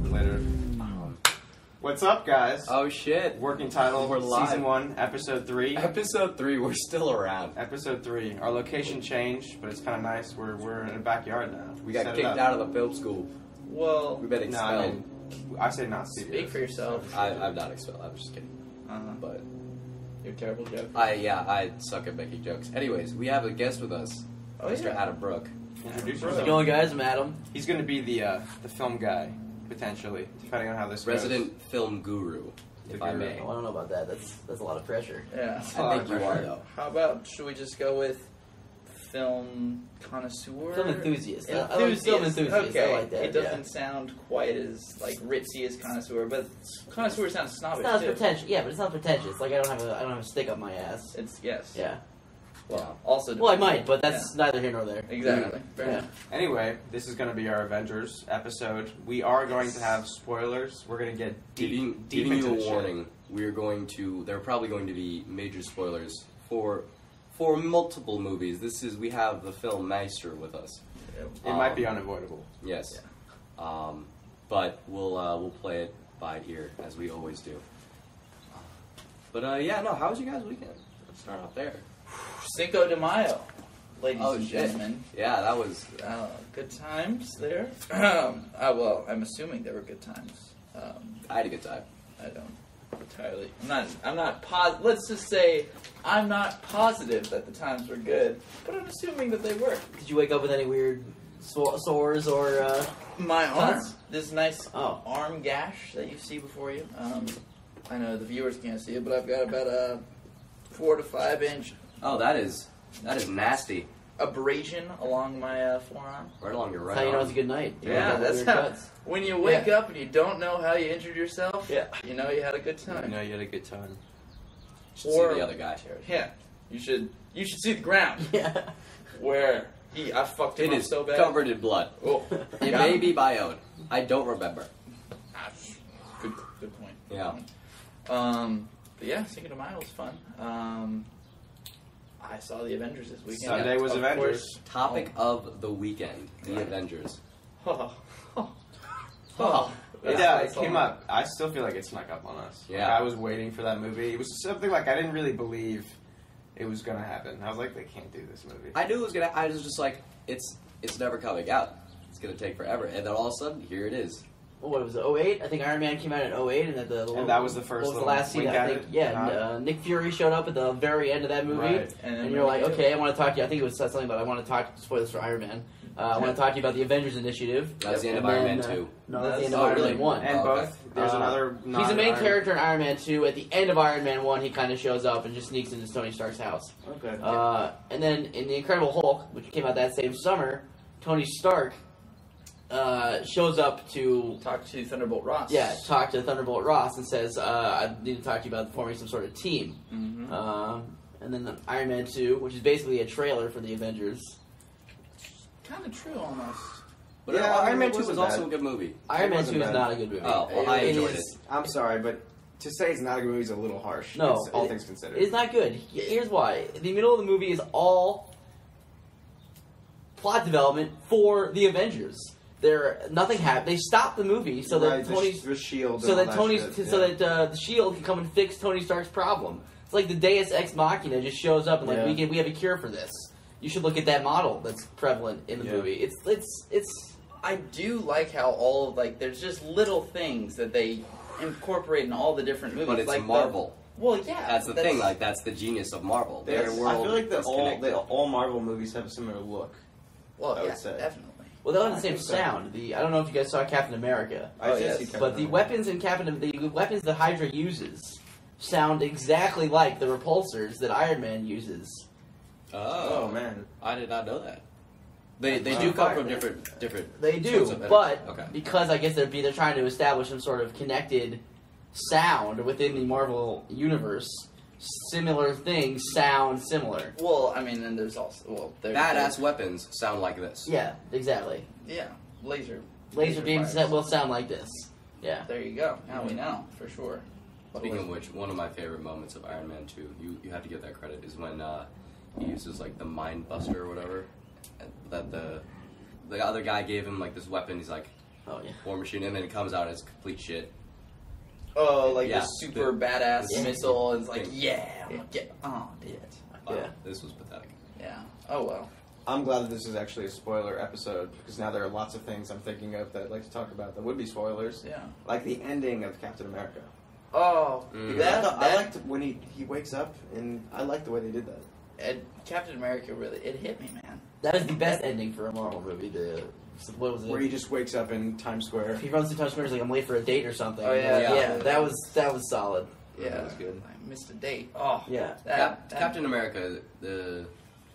Later. What's up, guys? Oh shit. Working title, We're live. Season 1, Episode 3. Episode 3, we're still around. Episode 3. Our location changed, but it's kind of nice. We're in a backyard now. We got kicked out of the film school. Well, We've been No, expelled. I say not studios. speak for yourself. I'm not expelled, I was just kidding. But You're a terrible joke. I suck at making jokes. Anyways, we have a guest with us, Oh, Mr. yeah. Adam Brook. Introduce How's How's it yourself. going, guys? I'm Adam. He's going to be the film guy, potentially, depending on how this Resident film guru, if I may. Oh, I don't know about that. That's a lot of pressure. Yeah. I think you are, though. How about, should we just go with film connoisseur? Film enthusiast. Enthusiast. I like film enthusiast. Okay. I like that. It doesn't sound quite as like ritzy as connoisseur, but connoisseur sounds It's snobbish not as too. pretentious. Yeah, but it's not pretentious. Like I don't have a stick up my ass. It's yes. Yeah. Well, also. Well, I might, but that's neither here nor there. Exactly. Fair Yeah. enough. Anyway, this is going to be our Avengers episode. We are going to have spoilers. We're going to get deep Giving into you the a shit. warning, there are probably going to be major spoilers for multiple movies. We have the film Meister with us. It might be unavoidable. Yes. But we'll play it by ear as we always do. But how was you guys' weekend? Let's start off there. Cinco de Mayo, ladies Oh, and shit. gentlemen. Yeah, that was Good times there. Well, I'm assuming there were good times. I had a good time. I don't entirely. I'm not let's just say I'm not positive that the times were good, but I'm assuming that they were. Did you wake up with any weird sores or? My arm, Cuts? this nice Oh. arm gash that you see before you. I know the viewers can't see it, but I've got about a 4 to 5 inch Oh, that is nasty. abrasion along my forearm. Right along your right That's how you know arm. it's a good night. You wake Yeah, up with that's weird how. cuts. When you wake up and you don't know how you injured yourself, Yeah. you know you had a good time. You had a good time. Should Or- see the other guy. Yeah, you should see the ground Yeah. where I fucked him It up is so bad. covered in blood. Oh, It got may him. be my own. I don't remember. Ah, good point. Yeah. But yeah, Cinco de Mayo was fun. I saw the Avengers this weekend. Sunday was Of Avengers. course. Topic of the weekend: the Right. Avengers. Yeah, it came up. I still feel like it snuck up on us. Yeah. Like, I was waiting for that movie. It was something like I didn't really believe it was going to happen. I was like, they can't do this movie. I knew it was gonna. I was just like, it's never coming out. It's gonna take forever, and then all of a sudden, here it is. Well, what was it? 08? I think Iron Man came out in 08, and that was the first What was little the last scene? wink I at think. it? Yeah, Nick Fury showed up at the very end of that movie, Right. and you're like, okay, I want to talk to you. I think it was something about I want to talk. Spoilers for Iron Man. I want to talk to you about the Avengers Initiative. That was the end of And Iron then, Man 2. No, that's the end of Oh, Iron really? Man 1. And Oh, okay. both. There's another. He's the main non-Iron- character in Iron Man 2. At the end of Iron Man 1, he kind of shows up and just sneaks into Tony Stark's house. Okay. And then in The Incredible Hulk, which came out that same summer, Tony Stark shows up to Talk to Thunderbolt Ross. talk to Thunderbolt Ross and says, I need to talk to you about forming some sort of team. Mm-hmm. And then the Iron Man 2, which is basically a trailer for the Avengers. Kind of true, almost. But Yeah, Iron Man it 2 was wasn't also bad. a good movie. Iron Man wasn't 2 is bad. not a good movie. Oh, well, I enjoyed it. I'm sorry, but to say it's not a good movie is a little harsh. No, It's all things considered. It's not good. Here's why. The middle of the movie is all plot development for the Avengers. Nothing happened. They stopped the movie so that Right, Tony's the shield. so and that all Tony's shit, so yeah. that the Shield can come and fix Tony Stark's problem. It's like the Deus Ex Machina just shows up and like Yeah. we have a cure for this. You should look at that model that's prevalent in the Yeah. movie. It's I do like how there's just little things that they incorporate in all the different movies. But it's like Marvel. Well, yeah. That's the thing. Like that's the genius of Marvel. Their I world feel like is connected. all Marvel movies have a similar look. Well, I would yeah, say. definitely. well, they all have I the same think so. sound. I don't know if you guys saw Captain America, I Oh, did yes. see Captain but the America. weapons in the weapons that Hydra uses sound exactly like the repulsors that Iron Man uses. Oh man. I did not know that. They Wow. do come from different. They sorts do, of energy. but Okay. because I guess they're trying to establish some sort of connected sound within the Marvel universe, similar things sound similar. Well, I mean, and there's also Badass weapons sound like this. Yeah, exactly. Yeah, laser Beams fires. will sound like this. Yeah. There you go. Now we know for sure. Speaking of which, one of my favorite moments of Iron Man 2, you have to give that credit, is when he uses like the Mind Buster or whatever, that the other guy gave him like this weapon. He's like, Oh yeah. War Machine, and then it comes out and it's complete shit. Oh, like Yeah, the super badass the missile, and it's like, thing. yeah, I'm gonna get on it. Wow, Yeah. this was pathetic. Yeah. Oh well. I'm glad that this is actually a spoiler episode because now there are lots of things I'm thinking of that I'd like to talk about that would be spoilers, Yeah. like the ending of Captain America. Oh, Mm. I liked when he wakes up, and I like the way they did that. and Captain America really it hit me, man. That is the best ending for a Marvel movie. What was it? Where he just wakes up in Times Square. He runs through Times Square, he's like, I'm late for a date or something. Oh, yeah. yeah. That was solid. Yeah, that was good. I missed a date. Oh, Yeah. that- Captain America, the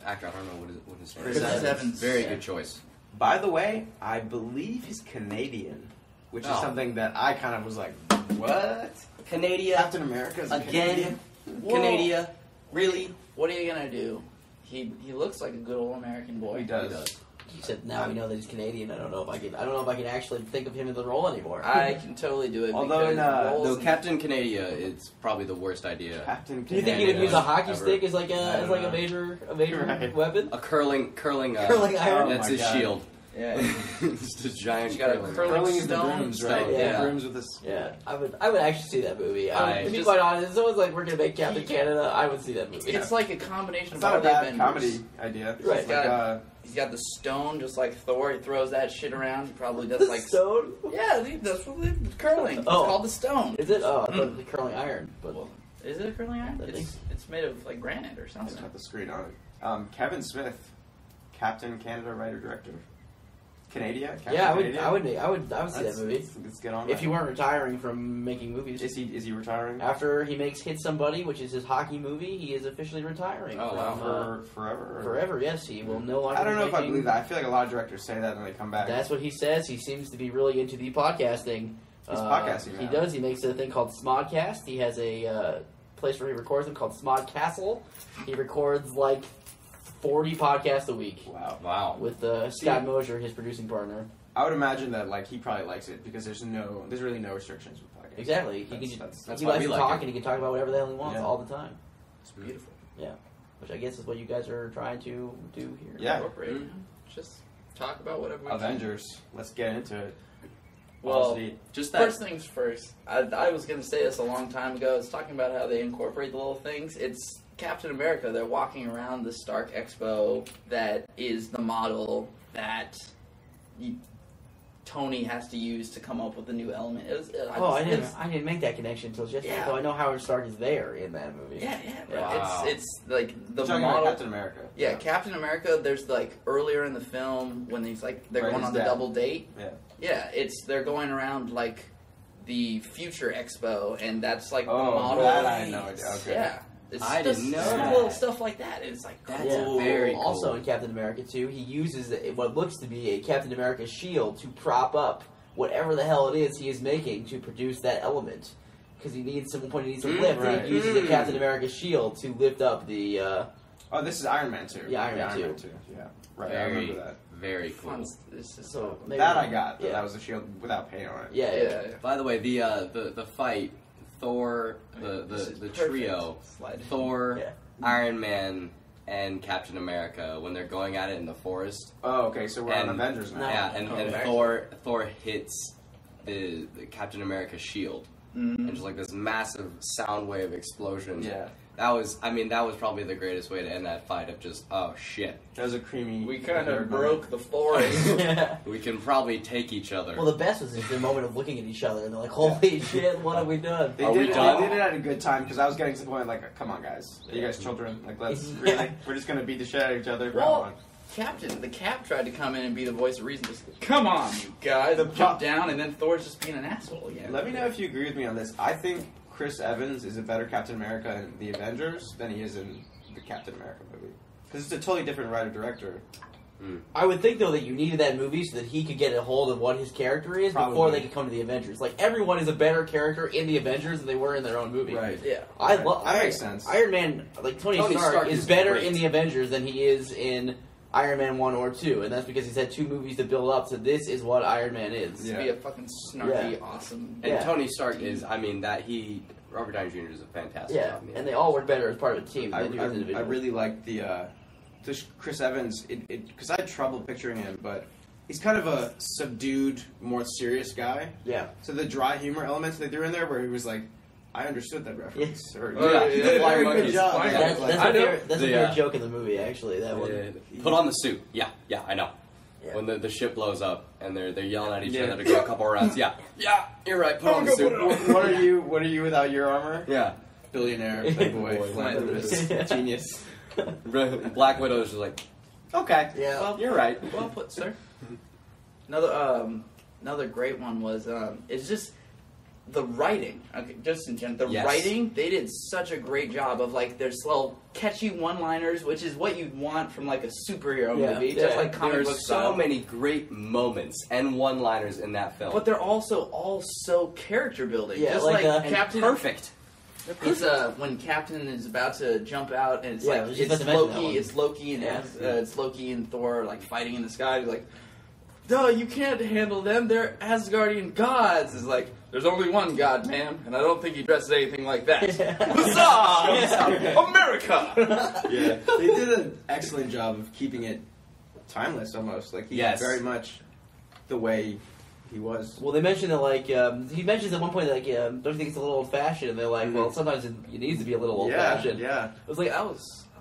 actor, I don't know what his name Chris is. Evans. Very Yeah. good choice. By the way, I believe he's Canadian, which is Oh. something that I kind of was like, what? Canada Captain America is a again. Canadian? Canada, really? What are you gonna do? He looks like a good old American boy. He does. He does. You said now we know that he's Canadian. I don't know if I can actually think of him in the role anymore. I can totally do it. Although because in, roles Though and- Captain Canada, it's probably the worst idea. Captain Do you think he Canadian. would use a hockey Ever. stick as like I don't a know. major Right. weapon? A curling Curling iron? That's Oh my his God. shield. yeah, Just a giant You got a curling. Curling is the Stone. brooms, right? Stone, yeah. Brooms with this. Yeah, I would actually see that movie. To be just- quite honest, if someone's like, we're gonna make Captain Canada, I would see that movie. it's like a combination It's of not all a the bad Avengers. comedy idea. It's Right. just like, He's got the stone, just like Thor. He throws that shit around. He probably does like Stone? yeah, that's what they curling. It's Oh. called the stone. Is it? Oh, I thought it was the curling iron. But Well, is it a curling iron? I think It's made of like granite or it's something. got the screen on it. Kevin Smith, Captain Canada writer director. Canada? Captain yeah, I would see that movie Let's get on if that. he weren't retiring from making movies. Is he retiring? After he makes Hit Somebody, which is his hockey movie, he is officially retiring. Oh, wow. from, For forever? or- forever, yes, he will no longer. I don't know be if I making- believe that. I feel like a lot of directors say that and they come back. That's what he says. He seems to be really into the podcasting. He's podcasting He now. does. He makes a thing called Smodcast. He has a place where he records them called Smod Castle. He records like 40 podcasts a week Wow. Wow. with Scott Mosier, his producing partner. I would imagine that like he probably likes it because there's really no restrictions with podcasts. Exactly. That's He why likes we to like talk it. and he can talk about whatever the hell he wants Yeah. all the time. It's beautiful. Which I guess is what you guys are trying to do here. Yeah. Appropriate. Mhm. Just talk about whatever. We Avengers. Let's get into it. Well, Honestly, Just that. First things first. I was going to say this a long time ago. It's talking about how they incorporate the little things. It's Captain America. They're walking around the Stark Expo that is the model that Tony has to use to come up with the new element. I didn't make that connection until just Yeah. so I know Howard Stark is there in that movie. Yeah, bro. Wow. It's like the You're talking model. about Captain America. Yeah, Captain America. There's like earlier in the film when he's like they're Right, going his on the dad. double date. Yeah. Yeah, they're going around like the Future Expo, and that's like the Oh, model. that I had no idea. Okay. Yeah, it's I just didn't know small that. little stuff like that. It's like That's cool. very cool. Also in Captain America 2, he uses what looks to be a Captain America shield to prop up whatever the hell it is he is making to produce that element. Because he needs some lift, right. and he uses a Captain America shield to lift up the. Oh, this is Iron Man 2. Yeah, Iron Man 2. Yeah. Right. I Very, remember that. very cool. Fun. It's just So maybe, That I got. Yeah. That was a shield without paint on it. Yeah, yeah. By the way, the fight, Thor, This is the perfect. trio, Slide. Thor, Yeah. Iron Man, and Captain America when they're going at it in the forest. Oh, okay. So we're on And- Avengers now. No. Yeah, and Okay. Thor hits the Captain America shield, Mhm. and just like this massive sound wave explosion. Yeah. That was probably the greatest way to end that fight. Of just, oh shit, That was a creamy. We kind nerd of broke moment. the forest. yeah. we can probably take each other. Well, the best was just the moment of looking at each other and they're like, "Holy shit, what have we done?" They Are did, we it, done? they did it at a good time because I was getting to the point like, come on, guys, are you guys children? Like, let's really, we're just gonna beat the shit out of each other. Come Well, on. the Cap tried to come in and be the voice of reason. Just come on, you guys. The Jump pro- down, and then Thor's just being an asshole again. Let me know if you agree with me on this. I think Chris Evans is a better Captain America in the Avengers than he is in the Captain America movie because it's a totally different writer-director. I would think though that you needed that movie so that he could get a hold of what his character is before Probably. they could come to the Avengers. Like everyone is a better character in the Avengers than they were in their own movie. Right. Yeah. I Right. love That makes sense. Iron Man, like Tony Stark, is is better great. in the Avengers than he is in Iron Man 1 or 2, and that's because he's had two movies to build up to this is what Iron Man is. To Yeah. be a fucking snarky, Yeah. awesome. and Yeah. Tony Stark is, Robert Downey Jr. is a fantastic Yeah, job. and they all work better as part of a team I, than they do as I individuals. really like the Chris Evans, because I had trouble picturing him, but he's kind of a subdued, more serious guy. Yeah. So the dry humor elements they threw in there, where he was like, "I understood that reference." Or, He did a very good job. That's a favorite Yeah. joke in the movie, actually. That one. Yeah. Put on the suit. Yeah, I know. Yeah. When the ship blows up and they're yelling at each Yeah. other to go a couple rounds. Yeah, you're right. Put on the suit. What are you? What are you without your armor? Yeah. Billionaire, playboy, Boy, philanthropist, genius. Black Widow's just like, okay, Yeah. well, you're right. Well put, sir. Another great one was it's just the writing. Okay, just in general, the Yes. writing. They did such a great job of like their slow, catchy one-liners, which is what you'd want from like a superhero movie, just like comic There's book so style. many great moments and one-liners in that film. But they're also all so character building. Yeah, just like, like, And Captain. perfect. It's when Captain is about to jump out, and it's Yeah, I like was just it's about to mention that Loki. one. It's Loki and Yeah. it's Loki and Thor like fighting in the sky. He's like, "Duh, you can't handle them. They're Asgardian gods." It's like, "There's only one god, man, and I don't think he dresses anything like that." Huzzah! America! Yeah, they did an excellent job of keeping it timeless, almost like he's Yes. very much the way he was. Well, they mentioned that, like, he mentions at one point, like, don't you think it's a little old-fashioned? And they're like, well, sometimes it needs to be a little old-fashioned. Yeah. I was like, I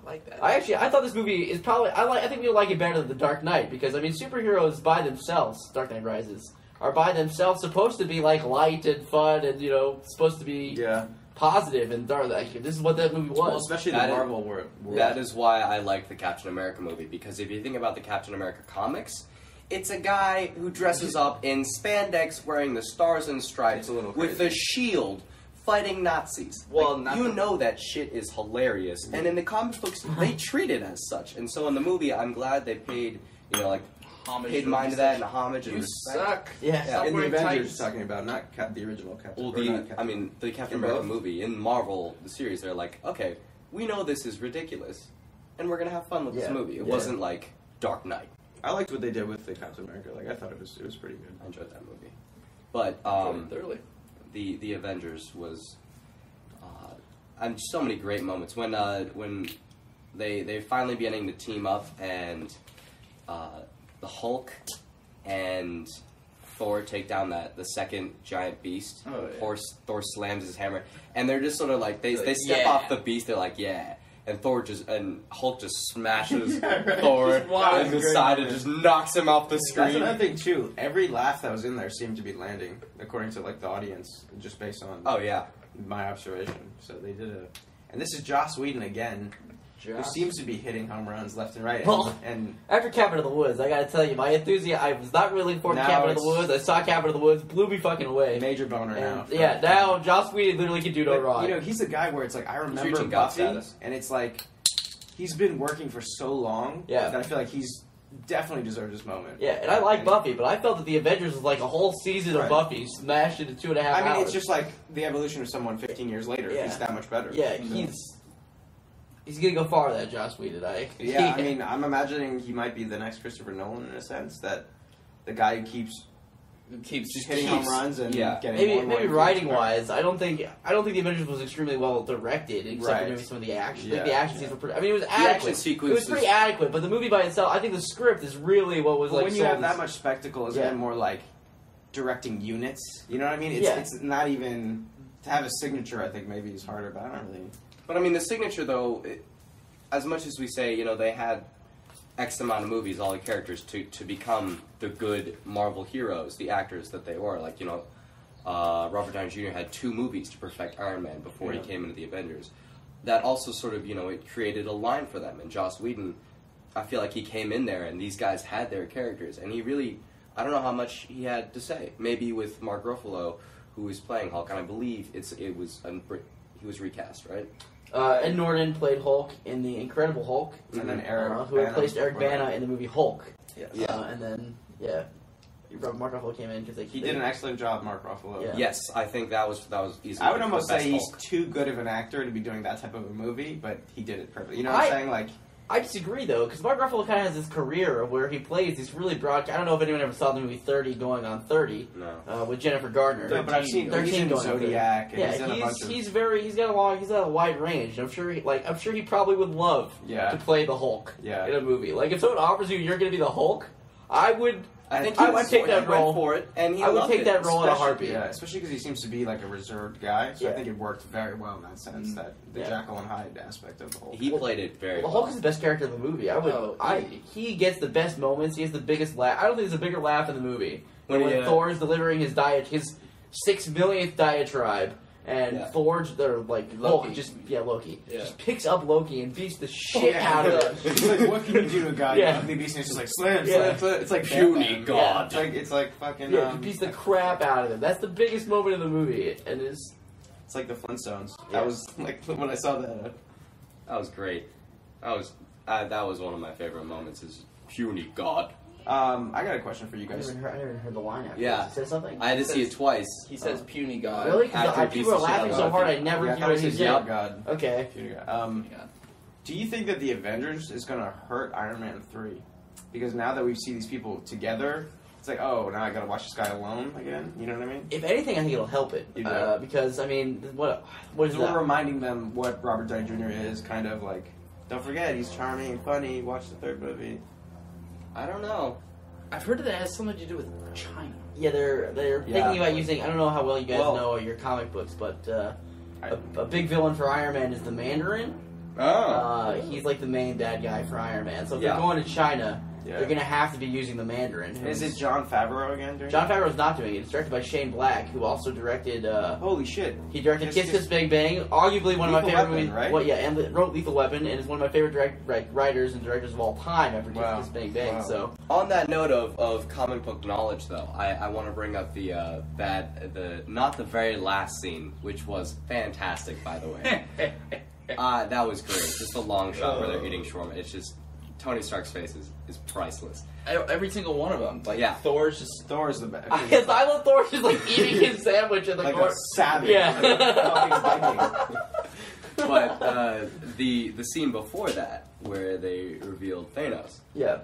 like that. I thought this movie is probably, I think we'll like it better than The Dark Knight, because, I mean, superheroes by themselves, Dark Knight Rises, are by themselves supposed to be, like, light and fun and, you know, supposed to be Yeah. positive and dark. Like, this is what that movie was. Well, especially the That is- Marvel world. That is why I like the Captain America movie, because if you think about the Captain America comics, it's a guy who dresses up in spandex wearing the stars and stripes It's a little with crazy. a shield fighting Nazis. Well, Like, not you the- know that shit is hilarious. And in the comic books, they treat it as such. And so in the movie, I'm glad they paid, you know, like, Homage paid mind to that and homage and You respect. suck. Yeah. Stop In the wearing Avengers, tights. talking about not the original Captain. Well, or not Captain. I mean, the Captain In America both? movie, in Marvel, the series, they're like, okay, we know this is ridiculous, and we're going to have fun with this Yeah. movie. It Yeah. wasn't like Dark Knight. I liked what they did with the Captain America. Like I thought it was pretty good. I enjoyed that movie. But Thoroughly. the Avengers was, and so many great moments when they finally beginning to team up and the Hulk and Thor take down the second giant beast. Oh, yeah. Thor slams his hammer, and they're just sort of like they Like, step yeah. off the beast. They're like, yeah. And Hulk just smashes Yeah, right. Thor Just wow, in it's the a great side and moment. just knocks him off the That's screen. another thing too. Every laugh that was in there seemed to be landing, according to like the audience, just based on Oh yeah. my observation. So they did and this is Joss Whedon again, who seems to be hitting home runs left and right. Well, And After Cabin in the Woods, I gotta tell you, my enthusiasm, I was not really looking forward to Now Cabin in the it's- Woods. I saw Cabin in the Woods, blew me fucking away. major boner now. And, yeah, now Joss Whedon literally can do no But, wrong. you know, he's the guy where it's like I remember reaching God Buffy, status. and it's like he's been working for so long Yeah. that I feel like he's definitely deserved his moment. Yeah, and I like And- Buffy, but I felt that the Avengers was like a whole season of Right. Buffy smashed into 2.5 hours. I mean, it's just like the evolution of someone 15 years later. Yeah. He's that much better. yeah, So- he's gonna go far. That Joss Whedon, Yeah, I mean, I'm imagining he might be the next Christopher Nolan in a sense. That the guy who keeps just hitting home runs and yeah. getting more maybe and more maybe influence. writing wise, I don't think the Avengers was extremely well directed, except Right. for maybe some of the action. Yeah. Like the action scenes were pretty. I mean, it was action adequate. It sequences- was pretty adequate, but the movie by itself, I think the script is really what was But like. when you have sold that as- much spectacle, it's Yeah. more like directing units. You know what I mean? It's, Yeah. it's not even to have a signature. I think maybe is harder, but I don't really. But I mean, the signature though, as much as we say, you know, they had X amount of movies, all the characters to become the good Marvel heroes, the actors that they were. Like, you know, Robert Downey Jr. had 2 movies to perfect Iron Man before he came into the Avengers. That also sort of, you know, it created a line for them. And Joss Whedon, I feel like he came in there and these guys had their characters, and he really, I don't know how much he had to say. Maybe with Mark Ruffalo, who was playing Hulk, and I believe he was recast, right? Ed Norton played Hulk in the Incredible Hulk, And then Eric who Bana replaced was Eric before Bana that. in the movie Hulk. Yes. And then Mark Ruffalo came in because He did an excellent job, Mark Ruffalo. Yeah. Yes, I think that was easily. I would the almost best say he's Hulk. too good of an actor to be doing that type of a movie, but he did it perfectly. You know what I'm saying? Like, I disagree though, because Mark Ruffalo kind of has this career where he plays these really broad. I don't know if anyone ever saw the movie 30 going on 30 with Jennifer Gardner. No, but I've seen 13 going Zodiac. on 30. And he's got a wide range. I'm sure he probably would love to play the Hulk in a movie. Like if someone offers you, you're going to be the Hulk, I would take that role for it, and I would take that role in a heartbeat. Yeah, especially because he seems to be like a reserved guy. So I think it worked very well in that sense. That the Jekyll and Hyde aspect of the Hulk. He played it very well. The Hulk is the best character in the movie. He gets the best moments. He has the biggest laugh. I don't think there's a bigger laugh in the movie when Thor's delivering his 6 millionth diatribe. And Thor's, they're like Loki. Loki just picks up Loki and beats the shit out of him. He's like, "What can you do to a guy?" Ugly beast, and it's just like slam. It's like puny god. It's like fucking. He beats the crap out of him. That's the biggest moment in the movie, and it's like the Flintstones. That was like when I saw that. That was great. That was one of my favorite moments. Is puny god. I got a question for you guys. I never heard the line after. Yeah. He said something? I had to see it twice. He says puny god. Really? Because people are laughing so hard I never hear what he said. God. Okay. Puny god. Do you think that the Avengers is going to hurt Iron Man 3? Because now that we see these people together, it's like, oh, now I got to watch this guy alone again? You know what I mean? If anything, I think it'll help it. Because, I mean, what is that? We're reminding them what Robert Downey Jr. is, kind of like, don't forget, he's charming and funny, watch the third movie. I don't know. I've heard that it has something to do with China. Yeah, they're thinking about using. I don't know how well you guys know your comic books, but a big villain for Iron Man is the Mandarin. He's like the main bad guy for Iron Man. So if they're going to China, they're going to have to be using the Mandarin. Is it Jon Favreau again doing Jon Favreau's not doing it. It's directed by Shane Black, who also directed... Holy shit. He directed Kiss Bang Bang, arguably one of my favorite movies. Right? Well, and wrote Lethal Weapon, and is one of my favorite writers and directors of all time after Kiss Bang Bang. Wow. So on that note of comic book knowledge, though, I want to bring up not the very last scene, which was fantastic, by the way. That was great. Just a long shot where they're eating shawarma. It's just... Tony Stark's face is priceless. Every single one of them. Like, Thor's the best. I love Thor just like eating his sandwich in the like corner. A savage. Yeah. But the scene before that, where they revealed Thanos. Yeah.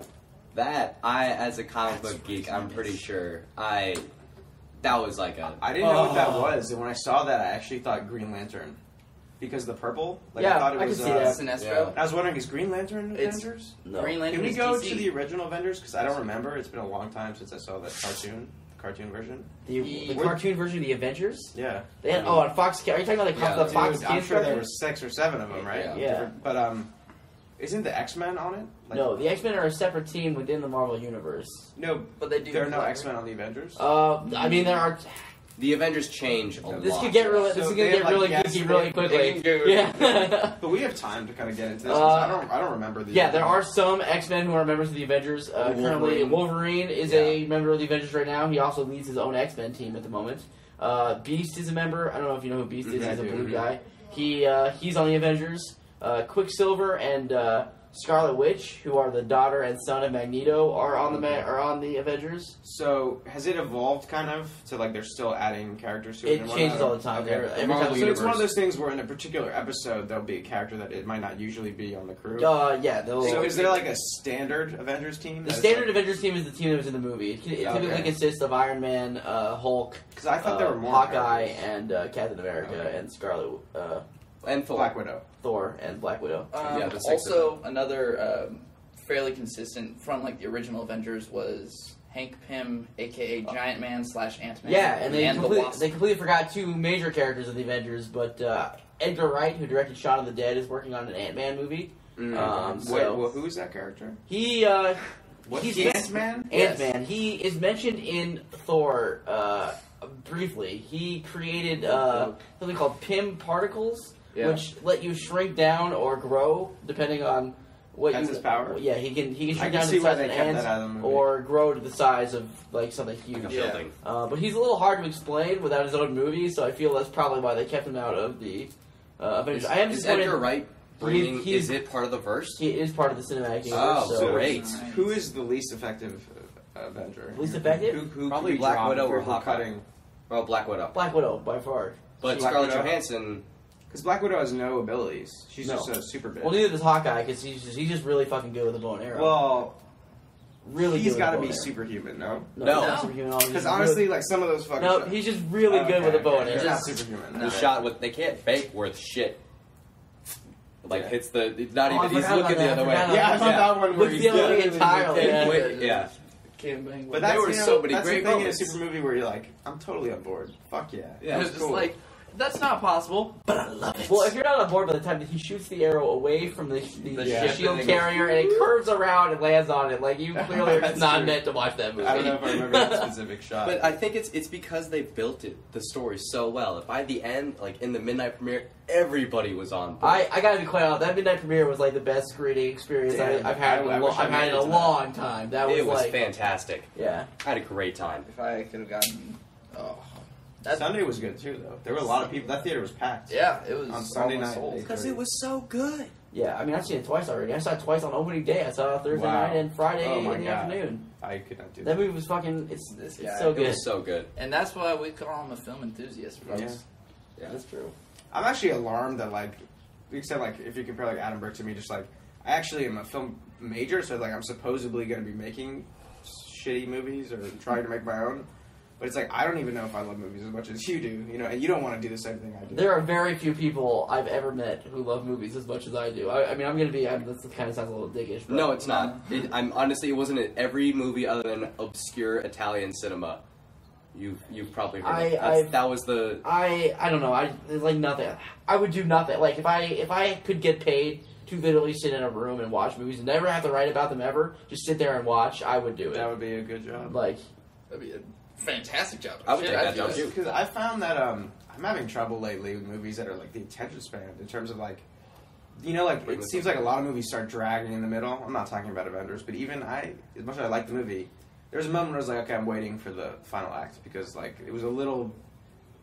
That, as a comic book geek, I'm pretty sure that was like a... I didn't know what that was, and when I saw that, I actually thought Green Lantern. Because of the purple? Like, I thought it was, I can see that. Yeah. I was wondering, is Green Lantern Avengers? No. Green Lantern Can we go DC. to the original Avengers? Because I don't remember. It's been a long time since I saw that cartoon version. The cartoon version of the Avengers? Yeah. They had, on Fox... Are you talking about the Fox I'm Kids sure there cartoon? were 6 or 7 of them, right? Yeah. But, isn't the X-Men on it? Like, No, the X-Men are a separate team within the Marvel Universe. No, but they do. There are no X-Men on the Avengers? I mean, there are... The Avengers change a lot. This could get really geeky really quickly. Yeah. But we have time to kind of get into this. I don't remember the. Yeah, there are some X-Men who are members of the Avengers. Currently, Wolverine is a member of the Avengers right now. He also leads his own X-Men team at the moment. Beast is a member. I don't know if you know who Beast is. He's a blue guy. He's on the Avengers. Quicksilver and Scarlet Witch, who are the daughter and son of Magneto, are on the Avengers. So has it evolved kind of to like they're still adding characters to it? It changes all the time. Okay. Every time So it's one of those things where in a particular episode there'll be a character that it might not usually be on the crew. Yeah. So is there like a standard Avengers team? The standard Avengers team is the team that was in the movie. It typically consists of Iron Man, Hulk, because I thought there were more Hawkeye, characters. and Captain America, and Scarlet, and Black Widow. Thor, and Black Widow. Also, another fairly consistent from like the original Avengers was Hank Pym, aka Giant Man / Ant-Man. Yeah, and they Wasp. completely forgot 2 major characters of the Avengers, but Edgar Wright, who directed Shaun of the Dead, is working on an Ant-Man movie. Who is that character? He's Ant-Man? Ant-Man. He is mentioned in Thor briefly. He created something called Pym particles, which let you shrink down or grow depending on what That's his power. Yeah, he can shrink down to the size of an ant or grow to the size of like something huge. Like a building. But he's a little hard to explain without his own movie, so I feel that's probably why they kept him out of the Avengers. Is Edgar Wright is it part of the verse? He is part of the cinematic universe. Oh, so great. Who is the least effective Avenger? Least effective? Who Probably could be Black dropped Widow or for Hawkeye. cutting? Well, Black Widow. Black Widow, by far. But Black Scarlett Widow. Johansson Because Black Widow has no abilities. She's No. just a super bitch. Well, neither does Hawkeye, because he's just really fucking good with a bow and arrow. Well, really he's good got to with a be bow and arrow. superhuman, no? No. No. he's not superhuman at all. He's Because just honestly, really, like some of those fucking. no, shots- he's just really good with a bow and He's arrow. not superhuman. The shot with they can't fake worth shit. Like Yeah. hits the. It's not Oh, I even. He's forgot looking about the that, other I way. forgot Yeah, I about thought that one where Looks he's the other way definitely entirely. Yeah. Yeah. Yeah. Can't bang. But that's, There were you know, so many that's great the thing moments. in a super movie where you're like, I'm totally on board. Fuck yeah. Yeah, it's It's just cool. like that's not possible, but I love it. Well, if you're not on board by the time that he shoots the arrow away from the ship shield and then carrier and it curves around and lands on it, like you clearly are That's not true. meant to watch that movie. I don't know if I remember that specific shot. But I think it's because they built the story so well. By the end, like in the midnight premiere, everybody was on board. I gotta be quite honest. That midnight premiere was like the best screening experience Damn. I've had. I wish I I've had made in it a to long time. That was It was like fantastic. yeah. I had a great time. if I could have gotten, Sunday was good too, though. There were a lot of people. That theater was packed. yeah, it was On Sunday all my night, soul. Because it was so good. Yeah, I mean, I've seen it twice already. I saw it twice on opening day. I saw it Thursday Wow. night and Friday Oh my in the God. afternoon. I could not do That that. movie was fucking. It's Yeah, so It good. was so good. And that's why we call him a film enthusiast, folks. Yeah. Yeah. That's true. I'm actually alarmed that, like, except like if you compare like Adam Brook to me, just like I actually am a film major, so like I'm supposedly going to be making shitty movies or trying to make my own. But it's like I don't even know if I love movies as much as you do, you know. And you don't want to do the same thing I do. There are very few people I've ever met who love movies as much as I do. I mean, I'm gonna be. This kind of sounds a little dickish. But No, it's not. I'm honestly, it wasn't in every movie other than obscure Italian cinema. You've probably heard. That was the. I don't know. It's like nothing. I would do nothing. Like if I could get paid to literally sit in a room and watch movies and never have to write about them ever, just sit there and watch, I would do it. That would be a good job. Like That'd be a fantastic job. I would Shit, take that I'd do job it. too. Because I found that I'm having trouble lately with movies that are like the attention span in terms of like, you know, like it seems like a lot of movies start dragging in the middle. I'm not talking about Avengers, but even as much as I like the movie, there's a moment where I was like, okay, I'm waiting for the final act because like it was a little,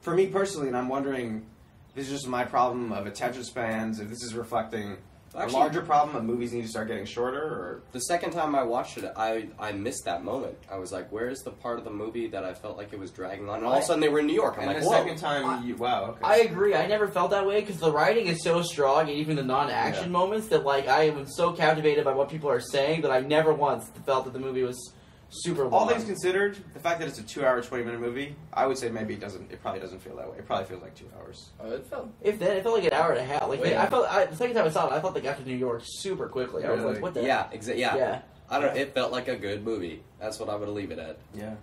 for me personally, and I'm wondering, if this is just my problem of attention spans, if this is reflecting Actually- a larger problem of movies need to start getting shorter, or The second time I watched it, I missed that moment. I was like, "Where is the part of the movie that I felt like it was dragging on?" And all of a sudden, they were in New York. I'm and like, the "Whoa!" second time, wow, okay. I agree. I never felt that way because the writing is so strong, and even the non-action Yeah. moments that like I am so captivated by what people are saying that I never once felt that the movie was super long. All things considered, the fact that it's a 2-hour, 20-minute movie, I would say maybe it probably doesn't feel that way. It probably feels like 2 hours. Oh, it felt. If then it felt like an hour and a half. Like Wait. the second time I saw it, I thought they got to New York super quickly. I was Really? like, what the? Yeah, Yeah. I don't. It felt like a good movie. That's what I would leave it at. Yeah.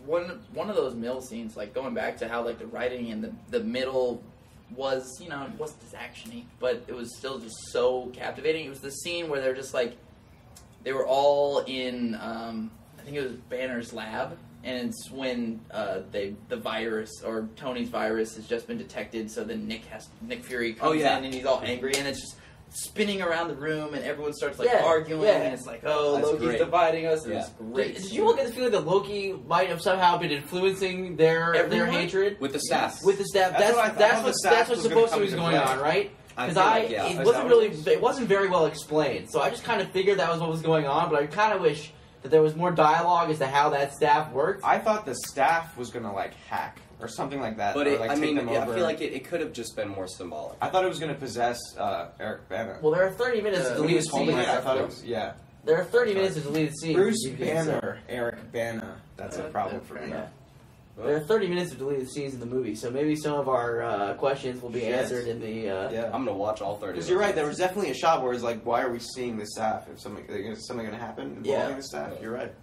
One of those middle scenes, like going back to how like the writing in the middle was, you know, it wasn't as actiony, but it was still just so captivating. It was the scene where they're just like, they were all in, I think it was Banner's lab, and it's when the virus or Tony's virus has just been detected. So then Nick Fury comes in and he's all angry, and it's just spinning around the room, and everyone starts like arguing, and it's like, oh, That's Loki's great. dividing us. And Yeah. it's great. Did you all get the feeling that Loki might have somehow been influencing their Everyone? hatred With the staff. with the staff? That's what I thought. I thought the staff That's what's was gonna supposed to come be into going play. on, right? I Because feel like, yeah. it Is wasn't that what really, it is? it wasn't very well explained. So I just kind of figured that was what was going on, but I kind of wish that there was more dialogue as to how that staff worked. I thought the staff was gonna like hack or something like that. But or, it, like, I take mean, them I over. feel like it could have just been more symbolic. I thought it was gonna possess Eric Bana. Well, there are 30 minutes to When he delete was holding it, scenes. I thought it was There are 30 minutes to deleted scenes. Bruce You can say. Banner, Eric Bana. That's a problem for me. Yeah. There are 30 minutes of deleted scenes in the movie, so maybe some of our questions will be Shit. answered in the. Yeah. I'm gonna watch all 30. Because you're right, there was definitely a shot where it's like, why are we seeing the staff? If something is something going to happen involving Yeah. the staff, you're right.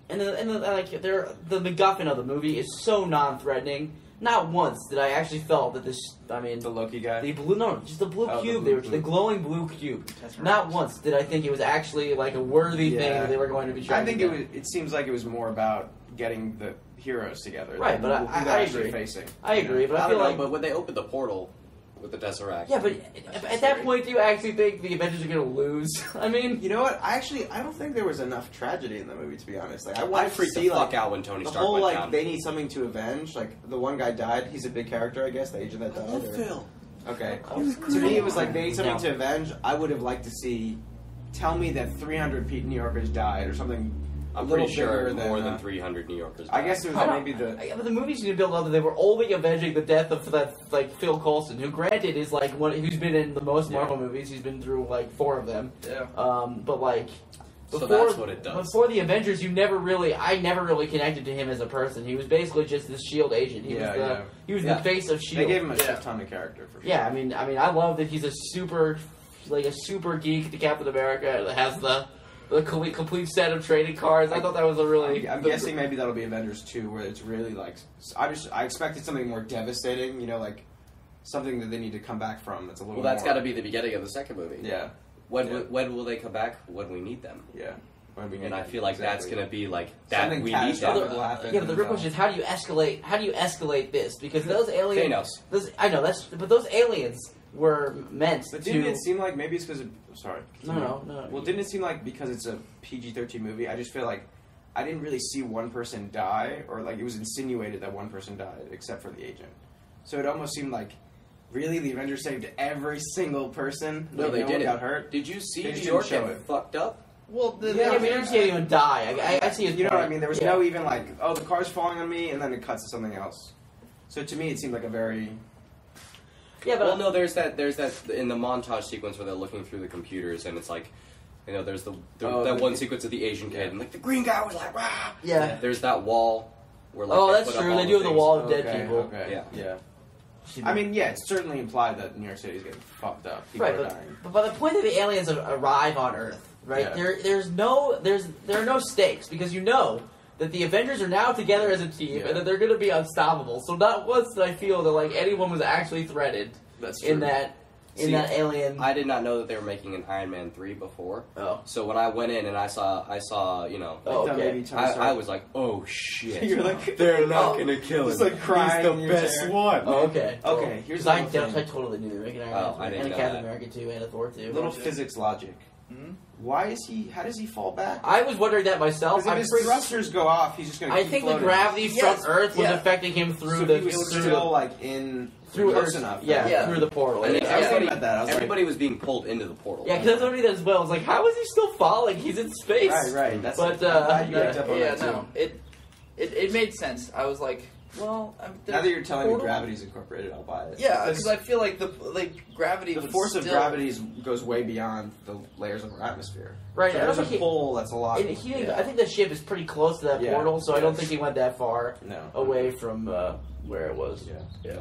And like the MacGuffin of the movie is so non-threatening. Not once did I actually felt that this. I mean, The Loki guy. the blue, no, just the blue Oh, the cube. blue The cube. glowing blue cube. That's right. Not once did I think it was actually like a worthy thing Yeah. that they were going to be trying. I think to it do. was. It seems like it was more about getting the heroes together. Right, than but who I they're actually agree. facing. I agree, but I I feel don't know, like but when they opened the portal with the Tesseract, yeah, but at that point, do you actually think the Avengers are going to lose? I mean, You know what? I don't think there was enough tragedy in the movie, to be honest. Like, I I wanted to freaked see the like fuck out when Tony the Stark whole went like down. they need something to avenge. Like the one guy died. He's a big character, I guess. The agent that died. or- Phil. Okay. To me, it was like they need something to avenge. I would have liked to see. Tell me that 300 New Yorkers died or something I'm little pretty sure bigger more than, than 300 New Yorkers. I died. guess it was maybe the. Yeah, but the movie seemed to build up that they were only avenging the death of that Phil Coulson, who granted is who's been in the most Marvel movies. He's been through 4 of them. Yeah. But so before, that's what it does. Before the Avengers, I never really connected to him as a person. He was basically just this SHIELD agent. He was the face of SHIELD. They gave him a shit ton of character for sure. Yeah, I mean, I love that he's a super geek, the Captain America that has the complete set of trading cards. I thought that was a really. I'm guessing maybe that'll be Avengers 2, where it's really I expected something more devastating. Something that they need to come back from. That's a little. Well, that's more... got to be the beginning of the second movie. Yeah. When will they come back? When we need them. Yeah. And I feel like that's going to be that something we need them. happen. Yeah, but the real question is how do you escalate this? Because those aliens. Thanos. I know but those aliens were meant But to. didn't it seem like maybe it's because sorry. No. Well, didn't it seem like because it's a PG-13 movie? I just feel like I didn't really see one person die, or it was insinuated that one person died, except for the agent. So it almost seemed like. Really, the Avengers saved every single person? No, they didn't. Got hurt? Did you see They New just York didn't show get it. fucked up? Well, I didn't see anyone die. I see his You know point. what I mean? There was no even the car's falling on me, and then it cuts to something else. So to me, it seemed like a very... Yeah, but... Well, no, there's that in the montage sequence where they're looking through the computers, and it's there's that one sequence of the Asian kid, and the green guy was like, "Rah!" Yeah. There's that wall where they that's put up true. all They do have the things. wall of dead Okay, people. Okay. Yeah. I mean, yeah, it's certainly implied that New York City is getting fucked up. People Right, are dying. but by the point that the aliens arrive on Earth, right? Yeah. There are no stakes because you know that the Avengers are now together as a team and that they're going to be unstoppable. So not once did I feel that anyone was actually threatened. That's true. In that alien. I did not know that they were making an Iron Man 3 before. Oh. So when I went in and I saw Oh, okay. Maybe Tony Stark. I was like, oh shit. You're like, they're not gonna kill him. Just crying. He's in the your best chair. one. Oh, okay. Okay, here's I the thing. totally knew they were making Iron Oh, Man I 3 didn't and know Captain that. America 2 and a Thor 2. Little physics logic. Hmm? How does he fall back? I was wondering that myself. Because if his thrusters go off, he's just going to I keep think floating. the gravity from Earth was affecting him through So the he was through still the, through Earth close enough. through the portal. And I was thinking about that. I was everybody was being pulled into the portal. Yeah, because I was wondering that as well. I was like, how is he still falling? He's in space. Right. That's But, I'm glad you picked up on that too. no, it made sense. I was like, well, Now that you're telling me gravity's incorporated, I'll buy it. Yeah, because I feel like gravity. The would force of still- gravity goes way beyond the layers of our atmosphere. Right. So I don't there's a think pull that's a lot. I think the ship is pretty close to that portal, so I don't think he went that far away from where it was. Yeah.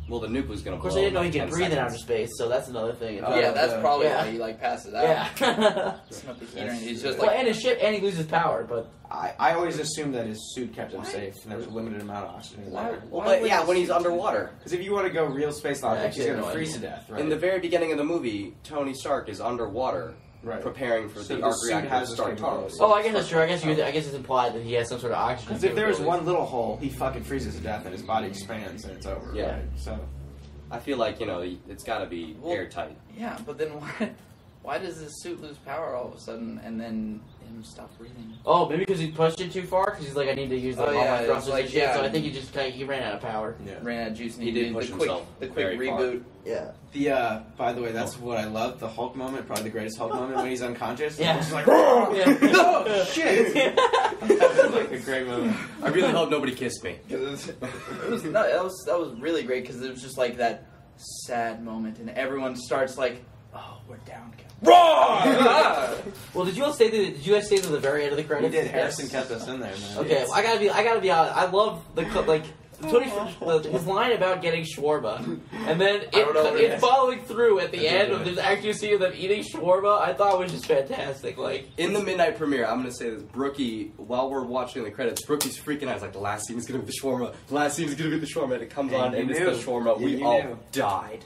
Well, the nuke was going to blow. Of course, I didn't know he in could 10 breathe in seconds. outer space, so that's another thing. Yeah, that's probably yeah. why he passes out. Yeah. It's not the heater, and he's just Well, and his ship, and he loses power, but I always assumed that his suit kept him safe, and there was a limited amount of oxygen in there. Well, but yeah, when he's underwater. Because if you want to go real space logic, actually, he's I going have to no freeze to idea. death, right? In the very beginning of the movie, Tony Stark is underwater, preparing for So the the arc suit reactor to has start this tunnels. capability. oh, I guess that's true. I guess it's implied that he has some sort of oxygen. Because if there's capabilities. one little hole, he fucking freezes to death, and his body expands, and it's over. Yeah. Right? So I feel like it's got to be airtight. Yeah, but then why does his suit lose power all of a sudden, and then him stop breathing? Oh, maybe because he pushed it too far. Because he's like, I need to use all my it's thrusters like, and shit. yeah. So I think he ran out of power. Ran out of juice, and He did push himself the quick very far. reboot. Yeah. the by the way, that's what I love. The Hulk moment, probably the greatest Hulk moment when he's unconscious. Yeah. He's just like, Yeah. oh shit! That's like a great moment. I really hope nobody kissed me. That was really great because it was just like that sad moment, and everyone starts like, "Oh, we're down, Captain." Well, did you guys stay to the very end of the We credits? did. Harrison kept us in there, man. Okay, well, I gotta be honest. I love his line about getting shawarma, and then it following through at the end of there's actually a scene of them eating shawarma. I thought was just fantastic. Like In the midnight premiere, I'm going to say this, Brookie, while we're watching the credits, Brookie's freaking out. He's like, the last scene is going to be the shawarma. The last scene is going to be the shawarma. And it comes on, and it's the shawarma. We all died.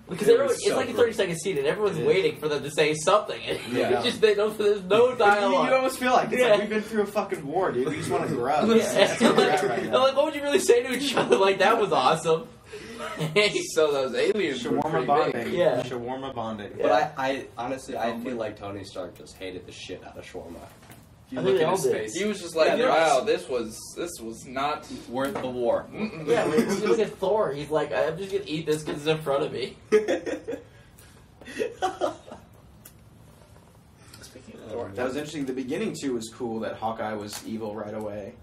because It everyone, was it's so like a great. 30-second scene, and everyone's waiting for them to say something. And Yeah. it's just there's no dialogue. You almost feel like it's Yeah. like we've been through a fucking war, dude. We just want to grub. Yeah. That's where we're at right I'm now. like, what would you really say to each other? Like that was awesome. So those aliens were Shawarma pretty bonding. big. Yeah. Shawarma bonding. But I honestly, I feel like Tony Stark just hated the shit out of shawarma. If you I look think they at all his did. face, He was just like, Yeah, "Wow, this was not." worth the war. Yeah, when you look at Thor, he's like, I'm just gonna eat this because it's in front of me. Thor. That was interesting. The beginning too was cool. That Hawkeye was evil right away.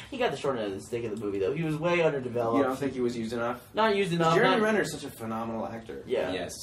He got the short end of the stick in the movie, though. He was way underdeveloped. You don't think he was used enough? Not used enough. Jeremy Renner's such a phenomenal actor. Yeah. Yes.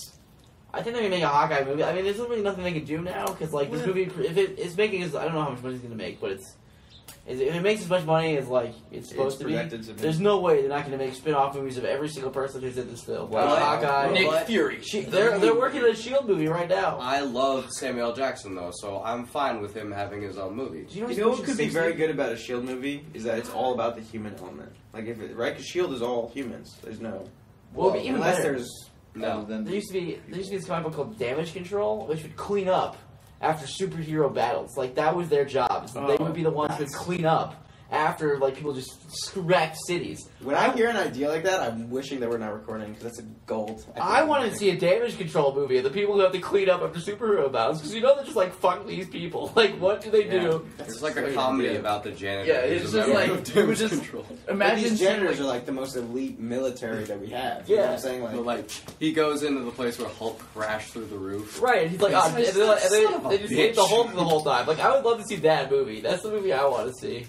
I think they can make a Hawkeye movie. I mean, there's really nothing they can do now because, like, this movie, if it's making, I don't know how much money it's going to make, but if it makes as much money as like it's supposed to be, there's no way they're not going to make spin-off movies of every single person who's in this film. Hawkeye, Nick Fury. They're working on a Shield movie right now. I love Samuel L. Jackson though, so I'm fine with him having his own movie. You know what could be very good about a Shield movie is that it's all about the human element. Like because Shield is all humans. There's no. Well, even unless better. there's. No. There used to be this comic book called Damage Control, which would clean up after superhero battles. Like that was their job. They would be the ones who would clean up after like people just wrecked cities. When I hear an idea like that, I'm wishing that we're not recording because that's a gold. I wanted to see a Damage Control movie of the people who have to clean up after superhero battles because they're just like fuck these people. Like what do they do? It's like a comedy about the janitor. Yeah, it's just like it was just imagine these janitors are like the most elite military that we have. You know what I'm saying? Like he goes into the place where Hulk crashed through the roof. Right, and he's like, and they just hate the Hulk the whole time. Like I would love to see that movie. That's the movie I want to see.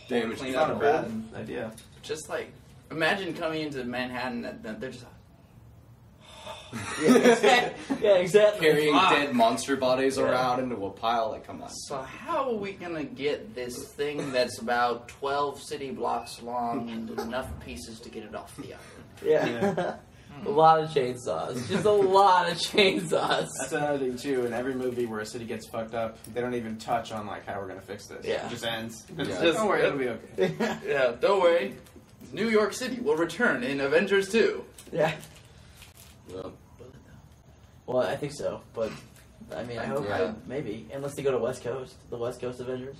Damage It's not a bad idea. just like imagine coming into Manhattan and they're just Yeah, exactly. Carrying dead monster bodies around into a pile. Like, come on. so how are we gonna get this thing that's about 12 city blocks long into enough pieces to get it off the island? Yeah. A lot of chainsaws. Just a lot of chainsaws. That's another thing too. In every movie where a city gets fucked up, they don't even touch on like how we're gonna fix this. Yeah. It just ends. Yeah. Just, don't worry, it'll be okay. Yeah, don't worry. New York City will return in Avengers 2. Yeah. Well, Well, I think so, but I mean, I hope Yeah. maybe unless they go to West Coast, the West Coast Avengers.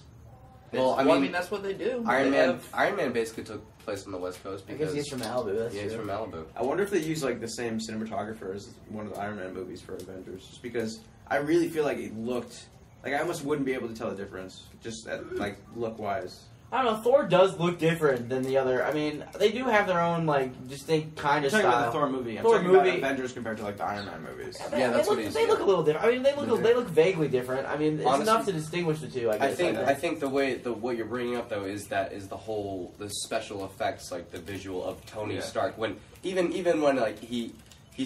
Well, I Well, mean, that's what they do. Iron They Man. have- Iron Man basically took place on the West Coast I because guess he's from Malibu. That's he's true. from Malibu. I wonder if they use like the same cinematographer as one of the Iron Man movies for Avengers, just because I really feel like it looked like I almost wouldn't be able to tell the difference just at, like look wise. I don't know. Thor does look different than the other. I mean, they do have their own like distinct kind I'm of talking style. about the Thor movie. I'm Thor talking movie- about Avengers compared to like the Iron Man movies. Yeah, that's what he's. They look a little different. I mean, they look vaguely different. I mean, it's Honestly, enough to distinguish the two. I guess. I think what you're bringing up though is the whole the special effects, like the visual of Tony Stark when even when like he's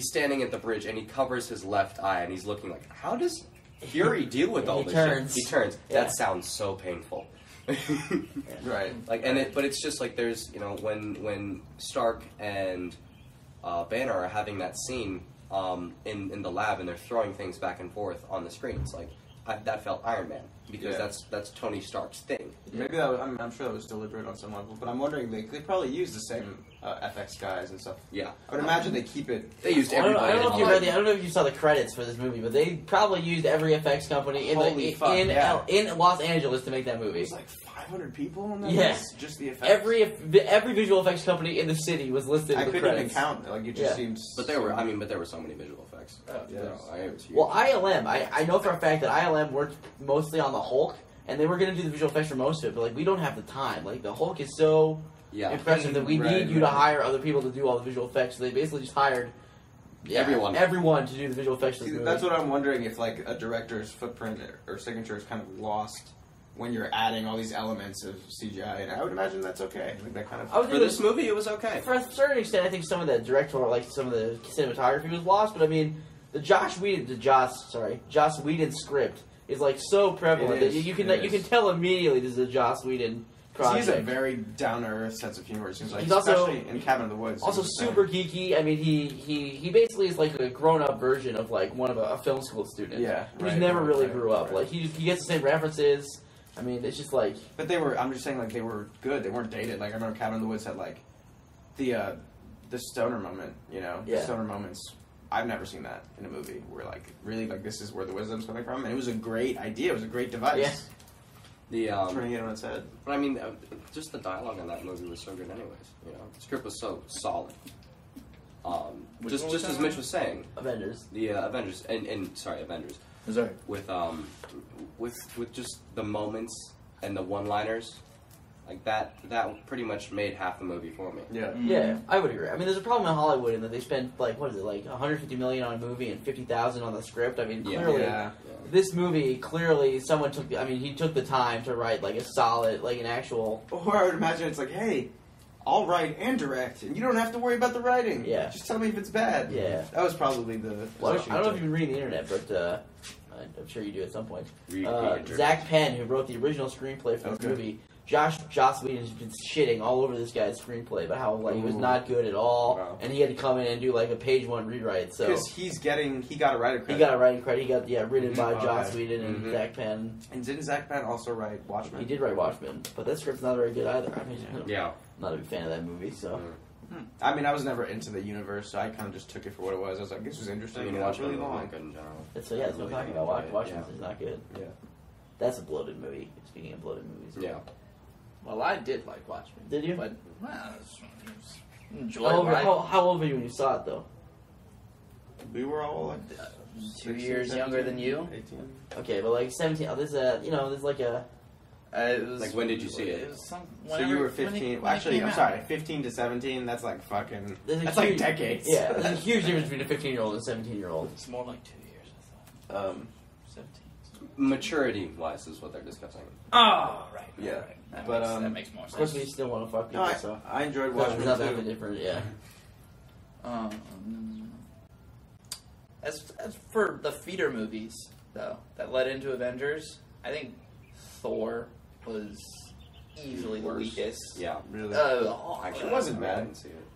standing at the bridge and he covers his left eye and he's looking like, how does Fury deal with all this turns. shit? He turns. Yeah. That sounds so painful. Right. Like but it's just like there's when Stark and Banner are having that scene in the lab and they're throwing things back and forth on the screens, like that felt Iron Man because that's Tony Stark's thing. Maybe that was, I'm sure that was deliberate on some level, but I'm wondering they probably use the same FX guys and stuff. Yeah, I would imagine they keep it. they used I don't everybody. know if you read I don't know if you saw the credits for this movie, but they probably used every effects company in Los Angeles to make that movie. There's like 500 people in that. Yeah. list? Just the effects. Every visual effects company in the city was listed I in the couldn't even credits. count. Like it just seems. But there were so many visual effects. Yeah. It was huge. Well, ILM, I know for a fact that ILM worked mostly on the Hulk, and they were going to do the visual effects for most of it, but like we don't have the time. Like the Hulk is so impressive that we need you to hire other people to do all the visual effects. So they basically just hired everyone to do the visual effects. See, that's what I'm wondering if like a director's footprint or signature is kind of lost when you're adding all these elements of CGI, and I would imagine that's okay. I think that kind of for this movie, it was okay. For a certain extent, I think some of the directorial, like some of the cinematography was lost, but I mean, the Joss Whedon script is like so prevalent that you can tell immediately this is a Joss Whedon project. He's a very down to earth sense of humor. It seems like, He's also especially in Cabin in the Woods. Also super geeky. I mean, he basically is like a grown up version of like one of a film school student. Yeah, who's never really grew up. Like he gets the same references. I mean, it's just like. But they were. I'm just saying, like they were good. They weren't dated. Like I remember Cabin in the Woods had like the stoner moment. You know, the stoner moments. I've never seen that in a movie where like really like this is where the wisdom's coming from, and it was a great idea. It was a great device. Yeah. Turning it on its head. But I mean, just the dialogue on that movie was so good, anyways. You know, the script was so solid. Just as Mitch was saying, Avengers. The Avengers, and sorry, Avengers. Sorry. With just the moments and the one-liners, Like that pretty much made half the movie for me. Yeah. Yeah, I would agree. I mean, there's a problem in Hollywood in that they spend like $150 million on a movie and $50,000 on the script. I mean, clearly, this movie someone took. I mean, he took the time to write like a solid, like an actual. Or I would imagine it's like, hey, I'll write and direct, and you don't have to worry about the writing. Yeah. Just tell me if it's bad. Yeah. That was probably the. Well, I don't know if you've been reading the internet, but I'm sure you do at some point. Read the internet. Zach Penn, who wrote the original screenplay for this movie. Joss Whedon has been shitting all over this guy's screenplay about how he was not good at all, and he had to come in and do like a page one rewrite. So because he got a writer credit. He got a writing credit. He got written by Joss Whedon and Zach Penn. And didn't Zach Penn also write Watchmen? He did write Watchmen, but that script's not very good either. I mean, I'm not a big fan of that movie. So I mean, I was never into the universe, so I kind of just took it for what it was. I was like, this was interesting. I mean, Watchmen Watchmen really long. good in general. that's what I'm talking about. Watchmen is not good. Yeah. That's a bloated movie. Speaking of bloated movies, Yeah. Well, I did like Watchmen. Did you? But well, it was enjoyable. How old were you when you saw it, though? We were all like 2 years younger than you. 18. Okay, but like 17. There's like a. It was, Like, when did you see it? Was So you were 15. Actually, I'm sorry, 15 to 17. That's like fucking. That's like decades. Yeah, there's a huge difference between a 15-year-old and a 17-year-old. It's more like 2 years, I thought. 17. Maturity-wise is what they're discussing. Oh, right. Yeah. Right. That makes more Of course, sense. we still want to fuck No, people, so. I enjoyed It's Watchmen not that too. different, yeah. As for the feeder movies, though, that led into Avengers, I think Thor was easily the weakest. Yeah. Really. Actually, It wasn't I bad. didn't see it.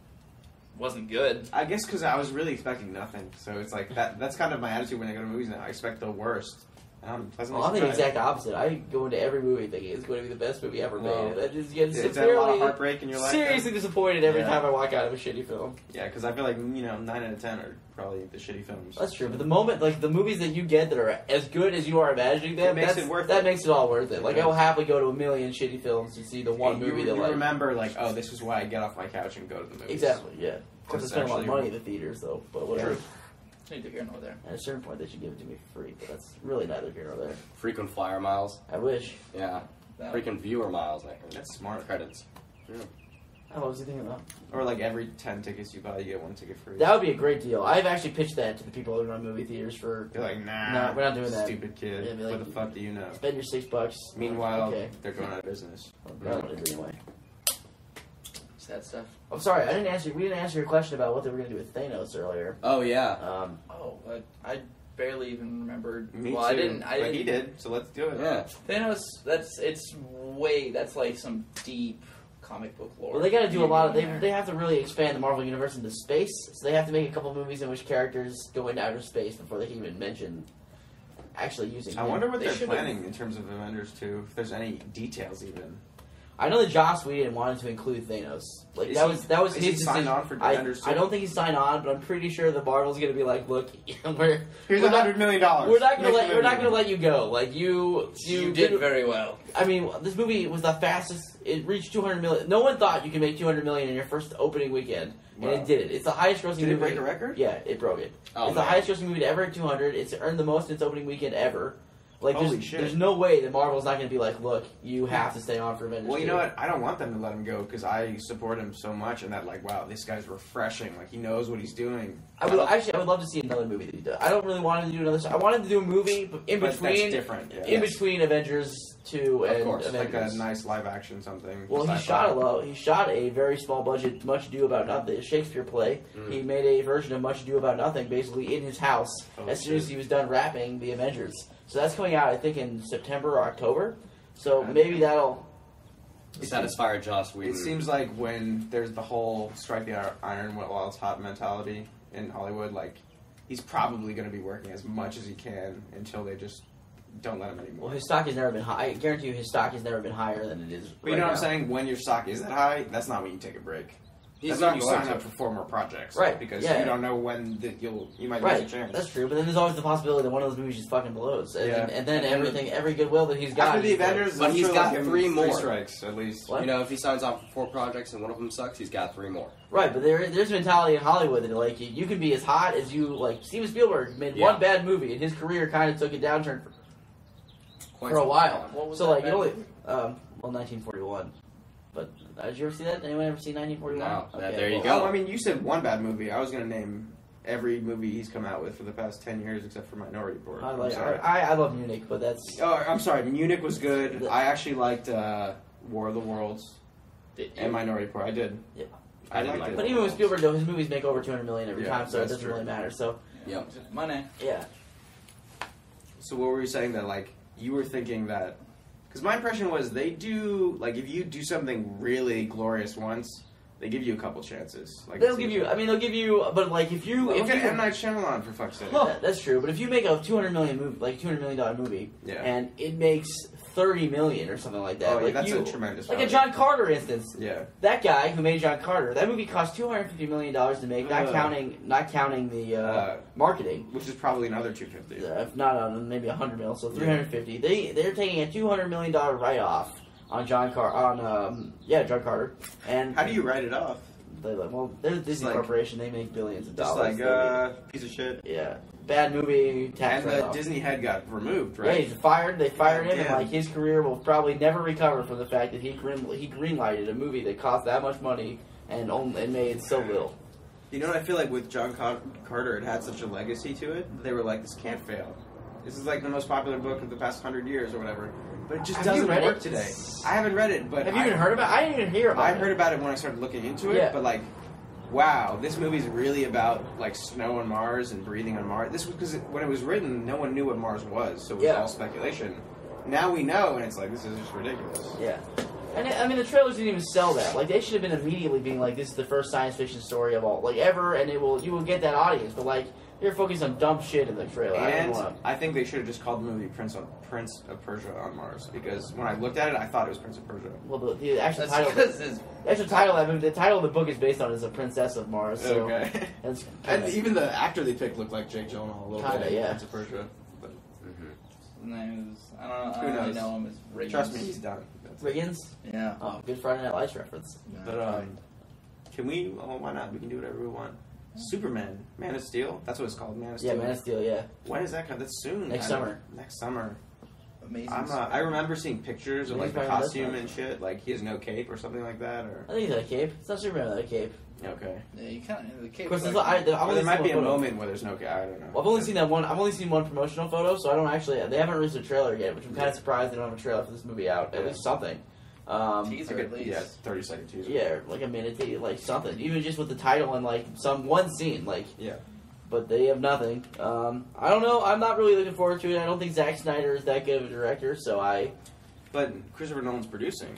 Wasn't good. I guess because I was really expecting nothing, so it's like that's kind of my attitude when I go to movies now. I expect the worst. And I'm pleasantly Well, I'm the surprised. exact opposite. I go into every movie thinking it's going to be the best movie ever Wow. made. I just get Is that a lot of severely, heartbreak in your life? seriously disappointed every Yeah. time I walk out of a shitty film. Yeah, because I feel like 9 out of 10 are probably the shitty films. That's true, but the moment, like the movies that you get that are as good as you are imagining them, It makes it worth that it. makes it all worth it. Like Yeah. I will happily go to a million shitty films to see the one you, movie you that like remember, like, oh, this is why I get off my couch and go to the movies. exactly, yeah. Of course, I It's spend a lot of actually- money at the theaters, though. But whatever. True. Neither here nor there. At a certain point, they should give it to me for free, but that's really neither here nor there. Frequent flyer miles. I wish. Yeah. That- Frequent viewer miles. I heard. That's smart. Credits. Yeah. Oh, what was he thinking about? Or like every 10 tickets you buy, you get 1 ticket free. That would be a great deal. I've actually pitched that to the people who run movie theaters for You're like, nah, No, we're not doing that. Stupid kid. Yeah, be like- what the fuck do you know? spend your $6. Meanwhile, okay. they're going out of business. Well, anyway. Sad stuff. I'm sorry, we didn't answer your question about what they were going to do with Thanos earlier. Oh yeah. Oh, I barely even remembered. Me well, too. I didn't. But he did, so let's do it. Yeah. Thanos. That's like some deep comic book lore. Well, they got to do a lot of. there. They have to really expand the Marvel universe into space, so they have to make a couple movies in which characters go into outer space before they can even mention actually using. I him. wonder what They they're should've- planning in terms of Avengers 2, if there's any details even. I know that Joss Whedon wanted to include Thanos. Like Is that was is his he signed decision. on for Avengers 2? I don't think he's signed on, but I'm pretty sure the Marvel's going to be like, look, Here's we're not- $100 million. we're not going Make the to movie. let you go. Like you did very well. I mean, this movie was the fastest. It reached 200 million. No one thought you could make 200 million in your first opening weekend, and Wow. it did it. It's the highest grossing Did movie. it break a record? Yeah, it broke it. Oh, It's the man. highest grossing movie to ever hit 200. It's earned the most in its opening weekend ever. Like, Holy shit. there's no way that Marvel's not going to be like, look, you have to stay on for Avengers. Well, you 2. know what? I don't want them to let him go because I support him so much, and that like, wow, this guy's refreshing. Like he knows what he's doing. I would love to see another movie that he does. I don't really want him to do another. I wanted to do a movie in But that's between, different. Yeah. in between Avengers 2 and Of course, like Avengers. a nice live action something. Well, he shot a very small budget Much Ado About Nothing, a Shakespeare play. He made a version of Much Ado About Nothing basically in his house Oh, as soon as he was done wrapping the Avengers. So that's coming out, I think, in September or October. So maybe that'll. Satisfy Joss Whedon. It seems like when there's the whole strike the iron while it's hot mentality in Hollywood, like he's probably going to be working as much as he can until they just don't let him anymore. Well, his stock has never been high. I guarantee you, his stock has never been higher than it is. But you know what I'm saying? When your stock is that high, that's not when you take a break. He's That's not when you going sign to. up for 4 more projects, Right, Because yeah. you don't know when you might Right, lose a chance. that's true. But then there's always the possibility that one of those movies just fucking blows, and, Yeah. and then every goodwill that he's got. After the just blows. Avengers, But I'm he's sure got they'll give him 3 more. strikes at least. What? You know, if he signs on for 4 projects and one of them sucks, he's got 3 more. Right, but there's a mentality in Hollywood that like you can be as hot as you like. Steven Spielberg made Yeah. one bad movie, and his career kind of took a downturn Quite for a while. What was So that like bad it only movie? 1941. But did you ever see that? Anyone ever seen 1941? No. Okay, There you well, go. Oh, I mean, you said one bad movie. I was going to name every movie he's come out with for the past 10 years except for Minority Report. I love Munich, but that's... Oh, I'm sorry. Munich was good. I actually liked War of the Worlds and Minority Report. I did. Yeah. I didn't liked like it. But even with Spielberg, though, his movies make over $200 million every Yeah, time, so it that's doesn't true. really matter. So, Yep. Money. yeah. So what were you saying that, like, you were thinking that... Because my impression was they do, like, if you do something really glorious once, they give you a couple chances. Like, They'll give you, but like if you... Look if at you M. Night Shyamalan, for fuck's sake. that's true, but if you make a $200 million movie, Yeah. and it makes $30 million or something like that, Oh, yeah, like that's a tremendous like a value. John Carter instance. Yeah. That guy who made John Carter, that movie cost $250 million to make, not counting the marketing. Which is probably another $250. If not maybe $100 million, so $350. They're taking a $200 million write off on John Carter. And How do you write it off? they're Disney like- Corporation. They make billions of Just dollars. like, piece of shit. Yeah, bad movie. Tax And the write-off. Disney head got removed, Yeah, right? he's fired. They fired him, and Damn. like his career will probably never recover from the fact that he greenlighted a movie that cost that much money and made so little. You know what I feel like with John Carter, it had such a legacy to it. They were like, this can't fail. This is like the most popular book of the past 100 years or whatever. But it just Have you doesn't read work it? today. I haven't read it, but Have you even heard about it? I didn't even hear about I it. heard about it when I started looking into it, Yeah. but like, wow, this movie's really about like snow on Mars and breathing on Mars. This was because when it was written, no one knew what Mars was, so it was Yeah. all speculation. Now we know, and it's like, this is just ridiculous. Yeah. And I mean, the trailers didn't even sell that. Like, they should have been immediately being like, "This is the first science fiction story of all, like ever," and you will get that audience. But like, they're focused on dumb shit in the trailer. And I think they should have just called the movie Prince of Persia on Mars, because when I looked at it, I thought it was Prince of Persia. Well, the actual That's title, because it's the actual title, I mean, the title of the book is based on is a princess of Mars. So Okay. that's And even the actor they picked looked like Jake Gyllenhaal a little Kinda, bit. yeah. Prince of Persia. But his name is, I don't know. Who I knows? only know him as Riggins. trust me, he's done. That's it. Riggins. Yeah. Oh, good Friday Night Lights reference. But can we? Oh, why not? We can do whatever we want. Superman, Man of Steel. That's what it's called, Man of Yeah, Steel. Man of Steel. Yeah, When is that coming? That's soon. Next I don't- summer. Next summer. Amazing. I remember seeing pictures of He's like the probably costume this and shit. Like he has no cape or something like that, or I think he's got a cape. It's not Superman without a cape. okay. Yeah, you kind of the cape. Of course, like- I've Or only there might seen be a one photo. moment where there's no cape. I don't know. Well, I've only seen that one. I've only seen one promotional photo, so I don't actually. They haven't released a trailer yet, which I'm kind of surprised they don't have a trailer for this movie out. At Yeah. least something. teaser Like at a, least. yeah, 30-second teaser. Yeah, like a minute, like something. Even just with the title and like one scene, like. Yeah. But they have nothing. I don't know. I'm not really looking forward to it. I don't think Zack Snyder is that good of a director, so But Christopher Nolan's producing.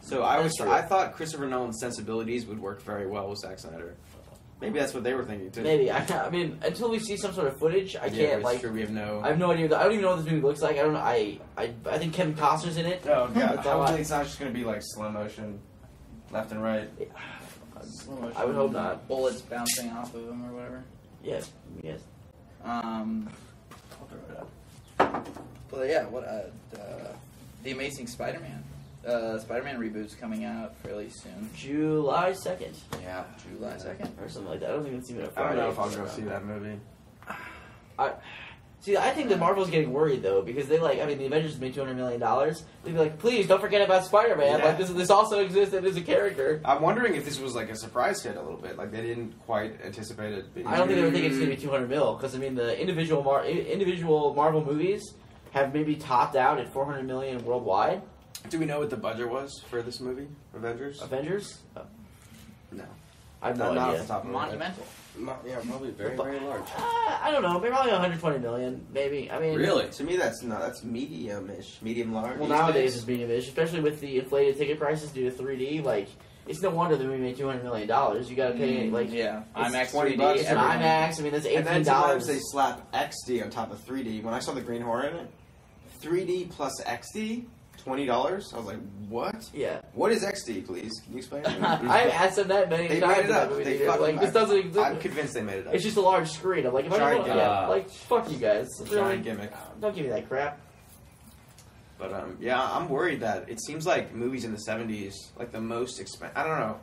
So That's true. I thought Christopher Nolan's sensibilities would work very well with Zack Snyder. Maybe that's what they were thinking too. maybe. I mean, until we see some sort of footage, I Yeah, can't it's like. true, we have no. I have no idea. I don't even know what this movie looks like. I don't know. I think Kevin Costner's in it. Oh god! That's all Hopefully it's not just gonna be like slow motion, left and right. Slow motion, I would hope not. Bullets bouncing off of him or whatever. Yes. Yes. But yeah, the Amazing Spider-Man. Spider-Man reboot's coming out fairly soon. July 2nd. Yeah. July 2nd. Or something like that. I don't think it's even a I Friday. don't know if I'll go see that movie. See, I think that Marvel's getting worried though because they the Avengers made $200 million. They'd be like, please don't forget about Spider-Man. Yeah. Like this also existed as a character. I'm wondering if this was like a surprise hit a little bit. Like they didn't quite anticipate it being. I don't think they were thinking it's going to be 200 mil because I mean the individual Marvel movies have maybe topped out at 400 million worldwide. Do we know what the budget was for this movie, Avengers? Avengers? No. I have no Not off idea. the top of my head. Monumental. Yeah, probably very, very large. I don't know. Maybe probably 120 million. Maybe. I mean, Really? To me, that's medium-ish, medium large. Well, nowadays it's medium-ish, especially with the inflated ticket prices due to 3D. Like, it's no wonder the movie made $200 million. You got to pay yeah, it's IMAX 20 3D. bucks it's an everything. IMAX. I mean, that's And then $18. sometimes they slap XD on top of 3D. When I saw the Green Hornet in it, 3D plus XD, $20. I was like, what? Yeah. What is XD, please? Can you explain it to me? I've asked them that many They times. made it in that up. movie They theater. fucking- Like, this doesn't exist. I'm convinced they made it up. It's just a large screen. I'm like, if I Giant don't gimmick. like, fuck you guys. Really? Giant gimmick. Don't give me that crap. But yeah, I'm worried that it seems like movies in the 70s, like the most expensive. I don't know.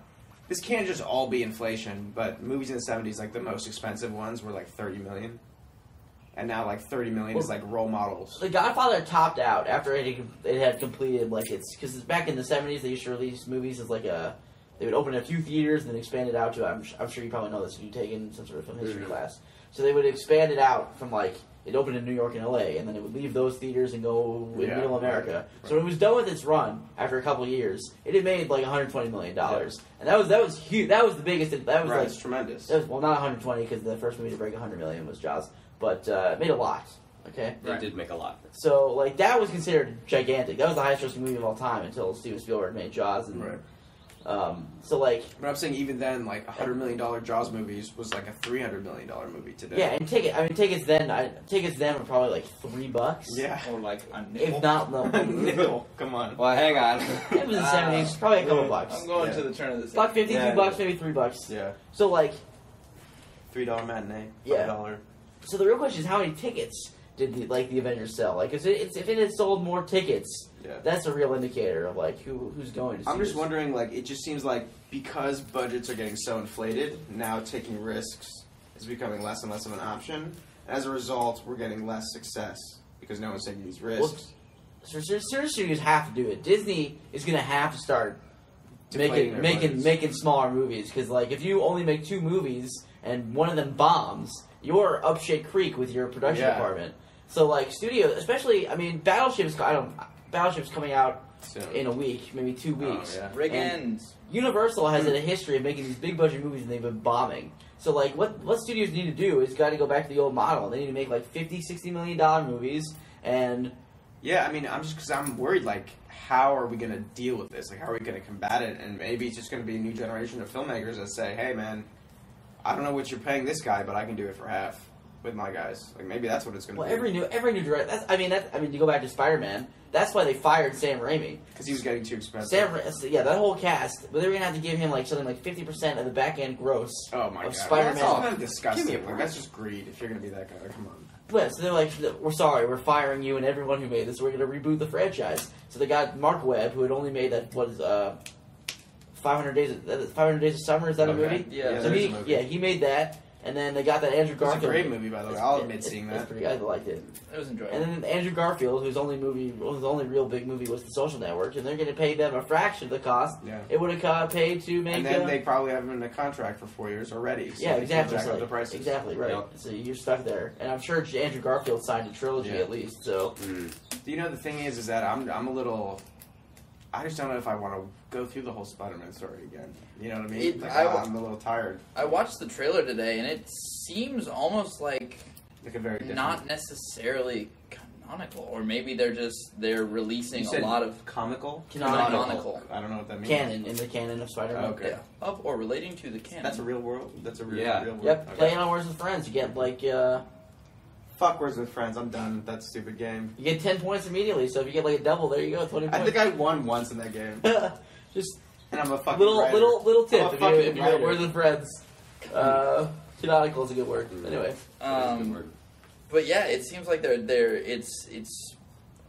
This can't just all be inflation, but movies in the 70s, like the most expensive ones, were like $30 million. and now like 30 million is like role models. The Godfather topped out after it had completed like its because back in the 70s they used to release movies as like they would open a few theaters and then expand it out to I'm sure you probably know this if you've taken some sort of film history class. So they would expand it out from like it opened in New York and LA and then it would leave those theaters and go in Middle America. Right. So when it was done with its run after a couple of years, it had made like $120 million, and that was huge. That was the biggest. That was It's tremendous. That was, well, not 120 because the first movie to break 100 million was Jaws, but it made a lot. Okay, It did make a lot. so like that was considered gigantic. That was the highest grossing movie of all time until Steven Spielberg made Jaws. And, so like, but I'm saying even then, like $100 million Jaws movies was like a $300 million movie today. yeah, and tickets then were probably like $3. Yeah. Or like a nickel. If not, no. Nickel. Come on. Well, hang on. It was the 70s, probably a couple bucks. I'm going to the turn of the Buck 50, Yeah. $2, maybe $3. Yeah. So like, $3 matinee. Yeah. $5. so the real question is how many tickets did the Avengers sell? Like, if it had sold more tickets, Yeah. that's a real indicator of like who's going to see I'm just this. wondering, like, it just seems like because budgets are getting so inflated, now taking risks is becoming less and less of an option. As a result, we're getting less success because no one's taking these risks. So certain studios have to do it. Disney is going to have to start Deflating their budgets. making smaller movies because like if you only make 2 movies and one of them bombs, you're up shit creek with your production Yeah. department. So like studios, especially Battleship's coming out Soon. in a week, maybe 2 weeks. Oh, yeah. Riggins. Universal has a history of making these big budget movies and they've been bombing. So like what studios need to do is got to go back to the old model. They need to make like $50-60 million movies and Yeah, I mean, I'm worried, like, how are we going to deal with this? Like, how are we going to combat it? And maybe it's just going to be a new generation of filmmakers that say, hey, man, I don't know what you're paying this guy, but I can do it for half with my guys. Like, maybe that's what it's going to be. every new director. To go back to Spider-Man, that's why they fired Sam Raimi. Because he was getting too expensive. That whole cast, but they were gonna have to give him like something like 50% of the back end gross Oh, my of God. Spider-Man. That's kind of Give disgusting. me a Like, break. that's just greed if you're going to be that guy. Like, come on. But so they're like, we're sorry, we're firing you and everyone who made this. We're gonna reboot the franchise. So they got Mark Webb, who had only made that 500 Days of Summer. Is that a Okay. movie? Yeah. So there is a movie. he made that, and then they got that Andrew It's a Garfield. great movie, by the way. I'll admit seeing It's that. pretty. I liked it. It was enjoyable. And then Andrew Garfield, whose only real big movie was The Social Network, and they're going to pay them a fraction of the cost Yeah. it would have paid to make. And then they probably have him in a contract for 4 years already. So yeah, they exactly. can't jack So up the prices. exactly right. Yep. So you're stuck there, and I'm sure Andrew Garfield signed a trilogy Yeah. at least. So Do you know the thing is that I'm a little. I just don't know if I want to go through the whole Spider-Man story again. You know what I mean? I'm a little tired. I watched the trailer today, and it seems almost like Like a very different. not necessarily canonical, or maybe they're releasing You a said lot of canonical. canonical. I don't know what that means. canon in the canon of Spider-Man. Okay. Yeah, of or relating to the canon. That's a real world. That's a real, Yeah. real world. Yep, Okay. playing on Words with Friends, you get like Fuck Words with Friends. I'm done with that stupid game. you get 10 points immediately. So if you get like a double, there you go, 20 I points. think I won once in that game, Just and I'm a fucking little writer. tip I'm a if fucking you writer. get Words with Friends. Canonical is a good word. Anyway. But yeah, it seems like it's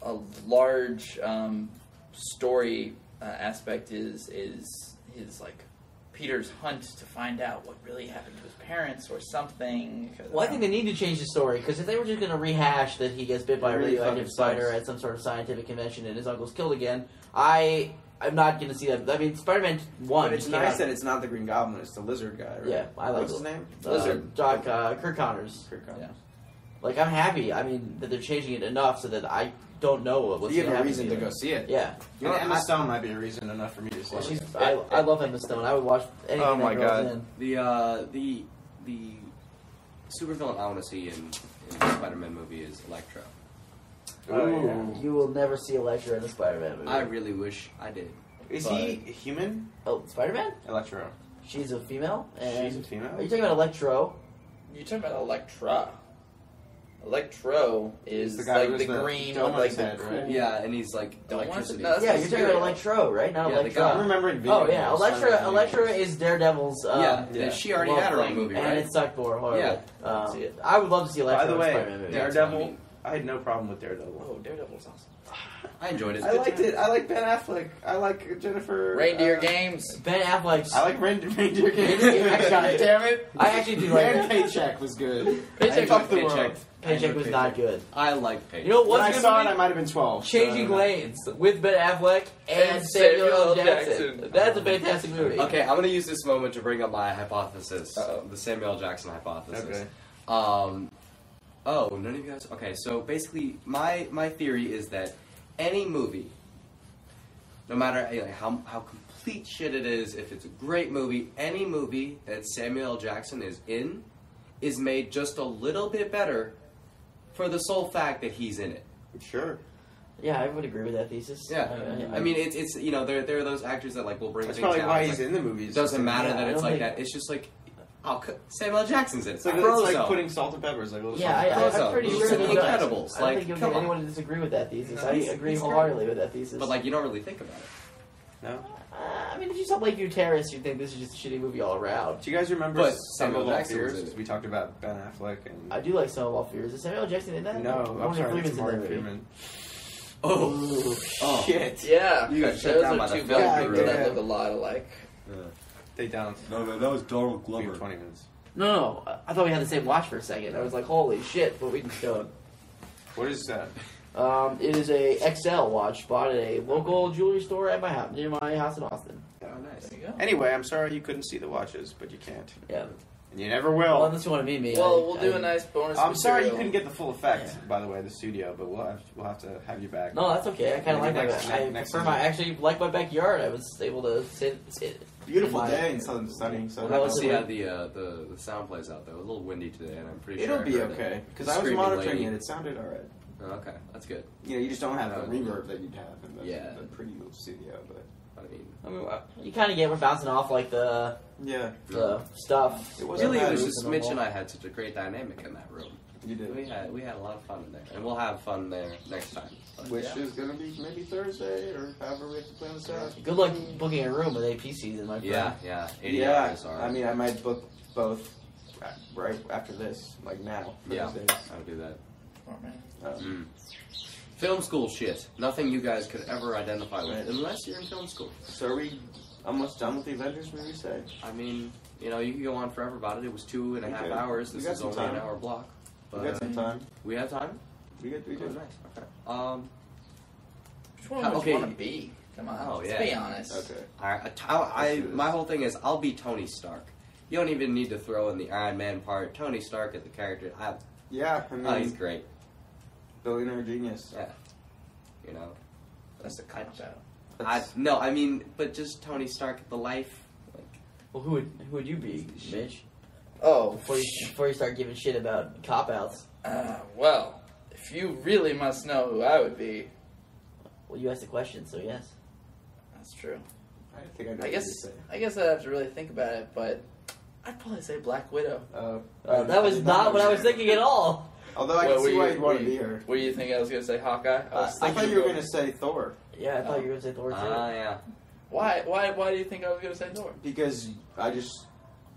a large story aspect is like Peter's hunt to find out what really happened to his parents or something. Well, I think they need to change the story, because if they were just going to rehash that he gets bit by a Really radioactive fucking spider sucks. at some sort of scientific convention and his uncle's killed again, I'm not going to see that. I mean, Spider-Man 1 But it's just came nice out- that it's not the Green Goblin. It's the Lizard guy. Right? Yeah, I like What's it. his name? Lizard. Kirk Connors. Kirk Connors. Yeah. Like, I'm happy, that they're changing it enough so that I don't know what's You going to have a happen. reason to either. go see it. Yeah. You know, Emma Stone might be a reason enough for me to see Well, it. I love Emma Stone. I would watch anything Oh that my girl's God. in. The supervillain I want to see in the Spider-Man movie is Electro. Ooh. You will never see Electro in a Spider-Man movie. I really wish I did. Is But- he human? Oh, Spider-Man? Electro. She's a female? And She's a female? Are you talking about Electro? You're talking about Electra. Electro is The guy like with the the green dome with on like his the head, cool. right? Yeah, and he's like Don't want to- electricity. no, that's Yeah, the you're talking about spirit. Electro, right? Not Yeah, the Electra. guy. I'm remembering video Oh yeah, games. Electra is Daredevil's. Yeah, she already love had her own thing, movie, and right? it sucked for horribly. Yeah. I would love to see Electra By the in a way, Spider-Man movie. That's Daredevil, what I mean. I had no problem with Daredevil. Oh, Daredevil's awesome. I enjoyed it. I liked it. I like Ben Affleck. I like Jennifer. Reindeer Games. Ben Affleck's. I like Reindeer Games. God damn it! I actually do like And it. Paycheck was good. Paycheck Fuck was the Paycheck. world. Paycheck was not good. I like Paycheck. You know When what's I saw it, I gonna might have been 12. be? Changing so, Lanes with Ben Affleck and And Samuel L. Samuel L. Jackson. Jackson. That's a fantastic movie. Okay, I'm gonna use this moment to bring up my hypothesis, Uh-oh. the Samuel L. Jackson hypothesis. Okay. Oh, none of you guys. Okay, so basically, my theory is that any movie, no matter how complete shit it is, if it's a great movie, any movie that Samuel L. Jackson is in, is made just a little bit better, for the sole fact that he's in it. Sure. Yeah, I would agree with that thesis. Yeah, I mean it's there are those actors that like will bring That's things probably down. why It's he's like, in the movies. It doesn't matter Yeah, that I it's don't like think- that. It's just like, oh, Samuel L. Jackson's in it. It's like, Frozo. putting salt and pepper. It's like a little Yeah, salt and I'm pretty Frozo. sure The that Incredibles. I don't Like, think you'll come get on. anyone to disagree with that thesis. No, I he's agree great. wholeheartedly with that thesis. But like, you don't really think about it. No? I mean, if you saw Lakeview Terrace, you'd think this is just a shitty movie all around. Do you guys remember But Some Samuel of All Jackson was Fears? in it. We talked about Ben Affleck and... I do like Some of All Fears. Is Samuel L. Jackson in that? No, I'm Morgan sorry, Freeman's it's in that Morgan movie. Freeman. Oh, oh. Shit. Yeah. You got shut Those down are by the two film black crew. people that Yeah. look a lot alike. They down. No, that was Donald We have Glover. 20 minutes. No, I thought we had the same watch for a second. I was like, holy shit, what we just done. What is that? It is a XL watch bought at a local jewelry store at my house, near my house in Austin. Oh, nice. There you go. Anyway, I'm sorry you couldn't see the watches, but you can't. Yeah. And you never Well, will. unless you want to meet me. Well, we'll do a nice bonus. I'm sorry you material. couldn't get the full effect, Yeah. by the way, the studio, but we'll have to have you back. No, that's okay. I kind of like Maybe my next- I next prefer my season. actually like my backyard. I was able to sit Beautiful my- day and sunny. So Well, We'll was see it- how the sound plays out though. A little windy today, and I'm pretty it'll sure be I heard it. okay because I was Screaming monitoring lady. it. It sounded all right. Oh, okay, that's good. You know, you just don't have the reverb that you'd have in the, Yeah. the pretty little studio, but I mean, you kind of get we're bouncing off like the yeah, stuff. It wasn't really, it bad. was It just was Mitch normal. and I had such a great dynamic in that room. you did. We had a lot of fun in there, and we'll have fun there next time. But, Which yeah. is gonna be maybe Thursday or however we have to plan this out. Good luck booking a room with AP season, my friend. Yeah, 80 Yeah, hours are. I mean, I might book both right after this, like now. yeah, Thursdays. I would do that. Oh, man. Mm. Film school shit. Nothing you guys could ever identify with Right. unless you're in film school. So are we almost done with the Avengers movie? Say. I mean, you know, you can go on forever about it. It was 2.5 Okay. hours. We This got is some only time. an hour block. We But got some time. we have time. We Oh, do. nice. Okay. Which one would Okay. you want to be? Come on. Oh, Let's yeah. be honest. Okay. My whole thing is I'll be Tony Stark. You don't even need to throw in the Iron Man part. Tony Stark as the character. Yeah, I mean, He's great. billionaire genius. Yeah. You know. That's a cop out. I mean, but just Tony Stark, the life. Like, Well, who would you be, Mitch? Oh, Before you start giving shit about cop outs. well, if you really must know who I would be, Well, you asked the question, so yes. that's true. I think I know I what guess you say. I'd have to really think about it, but I'd probably say Black Widow. That was not what I was thinking at all. Although I can see why you'd want to be her. What do you think I was going to say, Hawkeye? I thought you were going to say Thor Yeah, I thought you were going to say Thor too. yeah. Why do you think I was going to say Thor? because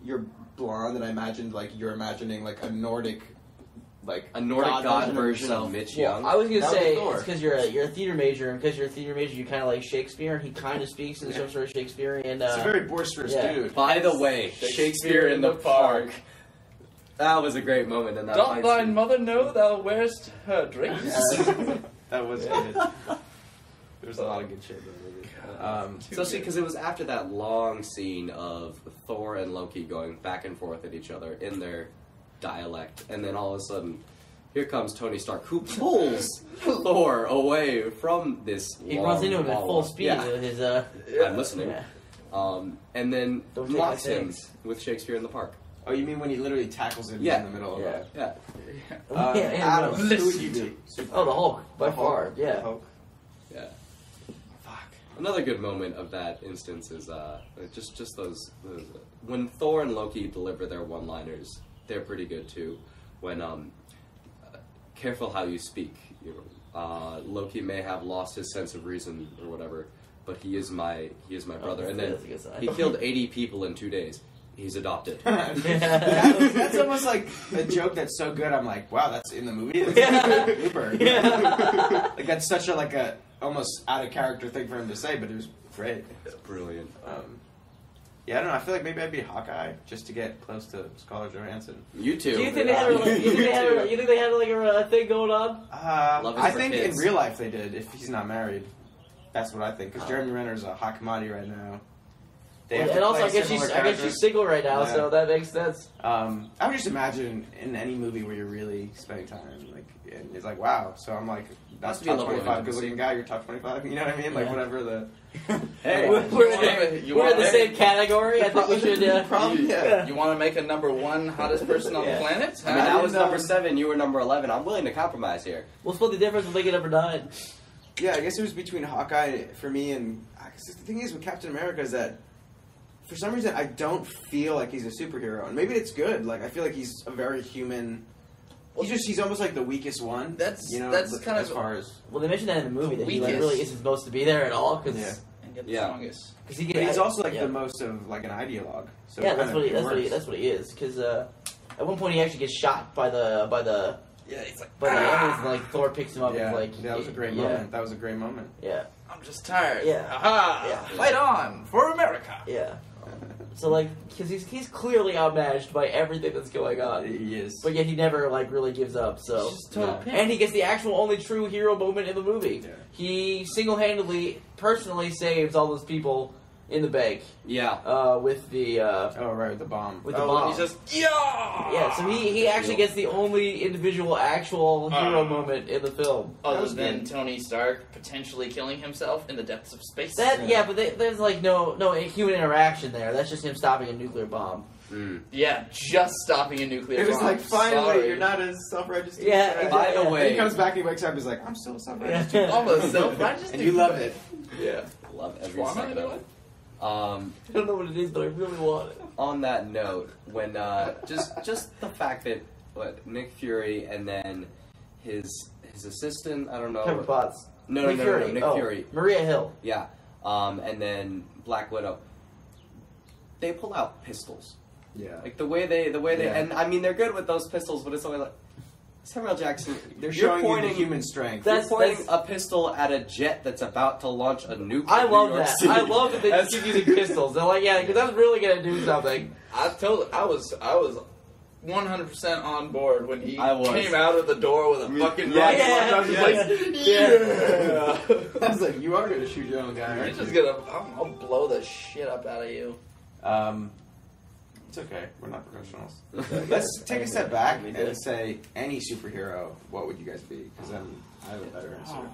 you're blonde, and I imagined like you're imagining like a Nordic God version of himself. Mitch Well, Young. I was gonna That would say be Thor. it's because you're a theater major, and because you're a theater major, you kind of like Shakespeare, and he kind of speaks in some sort of Shakespearean. It's a very boisterous yeah. dude. By the way, Shakespeare in the Park. That was a great moment in that Doth fight thine scene. mother know thou wearest her drapes? That was good. There's a lot of good shit in the movie. Especially because it was after that long scene of Thor and Loki going back and forth at each other in their dialect, and then all of a sudden, here comes Tony Stark, who pulls Thor away from this. He long runs into him at full monologue. speed Yeah, with his. I'm listening. Yeah. And then Don't take mocks my him things. with Shakespeare in the Park. Oh, you mean when he literally tackles him Yeah. in the middle Yeah. of it? Yeah. Yeah, and Adam, Rose. who would you be? Oh, the Hulk by The Hulk? far. The Yeah. Hulk? Yeah. Fuck. Another good moment of that instance is just those when Thor and Loki deliver their one-liners. They're pretty good too. When careful how you speak. Loki may have lost his sense of reason or whatever, but he is my brother. And then that's a good sign. he killed 80 people in 2 days. He's adopted. That's how almost like a joke that's so good. I'm like, wow, that's in the movie. That's Looper. Yeah. Like that's such a almost out of character thing for him to say, but it was great. It's brilliant. Yeah, I don't know. I feel like maybe I'd be Hawkeye just to get close to Scarlett Johansson. You too. Do you think they had? You think they had like a thing going on? I think in real life they did. If he's not married, that's what I think. Because Jeremy Renner's a hot commodity right now. And also, I guess she's single right now, so that makes sense. I would just imagine in any movie where you're really spending time, and it's like, wow. So I'm like, that's top 25 good-looking guy. You're top 25. You know what I mean? Like whatever the. Hey, we're in the same category. I think we should. You want to make a number 1 hottest person on the planet? I mean, I was number 7. You were number 11. I'm willing to compromise here. We'll split the difference and make it number 9. Yeah, I guess it was between Hawkeye for me and. The thing is with Captain America is that. For some reason, I don't feel like he's a superhero, and maybe it's good. Like I feel like he's a very human. He's almost like the weakest one. That's kind of as far as. Well, they mentioned that in the movie that he really isn't supposed to be there at all because and get the strongest. But he's also the most of like an ideologue. So that's what he is. Because at one point he actually gets shot by the. Yeah, he's like. But like Thor picks him up. Yeah, and like that was a great moment. That was a great moment. Yeah. I'm just tired. Yeah. Aha! Yeah. Fight on for America. Yeah. So like, because he's clearly outmatched by everything that's going on. He is. But yet he never like really gives up. So He's just total pimp. and he gets the actual only true hero moment in the movie. Yeah. He single-handedly, personally saves all those people in the bank. Yeah. With the with the bomb. With the bomb. He's just Yeah. So he actually gets the only individual actual hero moment in the film. Other than Tony Stark potentially killing himself in the depths of space. But there's like no human interaction there. That's just him stopping a nuclear bomb. Yeah, just stopping a nuclear bomb. It was like, finally, Sorry. you're not as self-righteous. Yeah, by the way, he comes back and he wakes up. He's like, I'm still self-righteous. Almost self-righteous. And you love it. Yeah, love every second of it. I don't know what it is, but I really want it. On that note, when just the fact that Nick Fury and then his assistant, I don't know, Pepper Potts. No, Nick Fury, Maria Hill. Yeah, and then Black Widow. They pull out pistols. Yeah, like the way they, and I mean they're good with those pistols, but it's only like. Samuel Jackson, they're showing you human strength. You're pointing a pistol at a jet that's about to launch a nuke. I love that. I love that they just keep using pistols. They're like, yeah, because that's really gonna do something. I was 100% on board when he came out of the door with a fucking rocket. I was like, you are gonna shoot your own guy. You're just gonna, I'll blow the shit up out of you. It's okay. We're not professionals. Let's take a step back and say any superhero. What would you guys be? Because I have a better answer.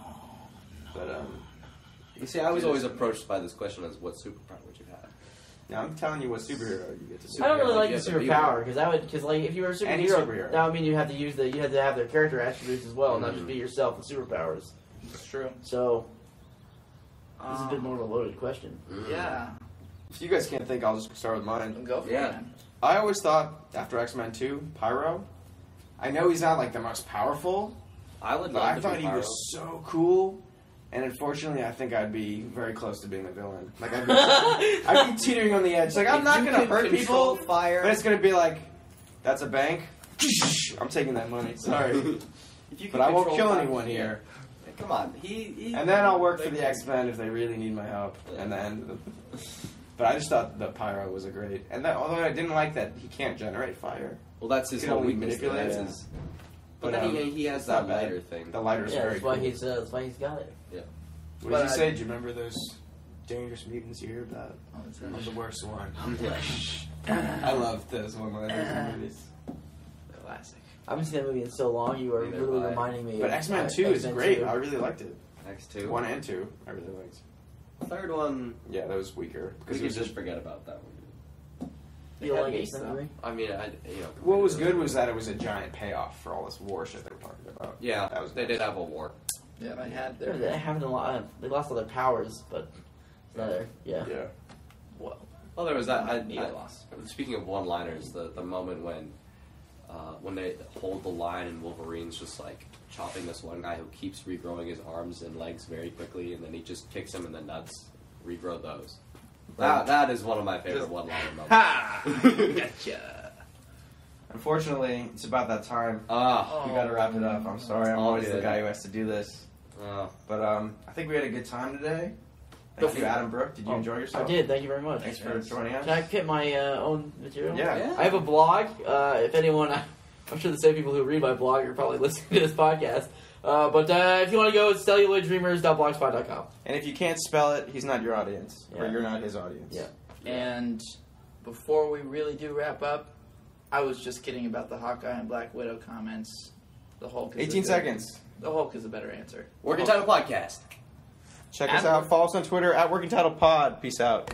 But you see, I was always approached by this question as, what superpower would you have? Now I'm telling you what superhero you get to. I don't really like the superpower because like if you were a superhero, that would mean you have to have their character attributes as well, not just be yourself with superpowers. It's true. So this is a bit more of a loaded question. Yeah. If you guys can't think, I'll just start with mine. Go for it. I always thought after X-Men 2, Pyro. I know he's not like the most powerful. I thought he was so cool. And unfortunately, I think I'd be very close to being the villain. Like I'd be teetering on the edge. Like I'm not gonna hurt people, but it's gonna be like, that's a bank. I'm taking that money. Sorry, but I won't kill anyone here. Come on, he and then I'll work for the X-Men if they really need my help. And then, but I just thought the Pyro was a great. And although I didn't like that he can't generate fire. Well, that's his whole weakness. But then he has that lighter thing. The lighter's very cool. That's why he's got it. Yeah. What did you say? Do you remember those dangerous mutants you hear about? I'm the worst one. I love those one-liners in movies. Classic. I haven't seen that movie in so long. You are really reminding me. But X-Men 2 is great. I really liked it. X2. 1 and 2, I really liked. Third one. Yeah, that was weaker because we could just forget about that one. You don't like X-Men movie? I mean, what was good was that it was a giant payoff for all this war shit they were talking about. Yeah, they did have a war. Yeah, they had their... They lost all their powers, but... Yeah. Well, there was that... Speaking of one-liners, the moment when they hold the line and Wolverine's just like chopping this one guy who keeps regrowing his arms and legs very quickly, and then he just kicks him in the nuts, regrow those. That is one of my favorite one-liner moments. Ha! Gotcha. unfortunately, it's about that time. Ah. We gotta wrap it up. I'm sorry, I'm All always the good. guy who has to do this. But I think we had a good time today. Thank you, Adam Brook. Did you enjoy yourself? I did. Thank you very much. Thanks for joining us. Can I get my own material? Yeah. I have a blog. If anyone, I'm sure the same people who read my blog are probably listening to this podcast. But if you want to go, it's celluloiddreamers.blogspot.com. And if you can't spell it, he's not your audience. Yeah. Or you're not his audience. Yeah. And before we really do wrap up, I was just kidding about the Hawkeye and Black Widow comments. The Hulk is 18 seconds. The Hulk is a better answer. Working Title Podcast. Check us out. Follow us on Twitter at Working Title Pod. Peace out.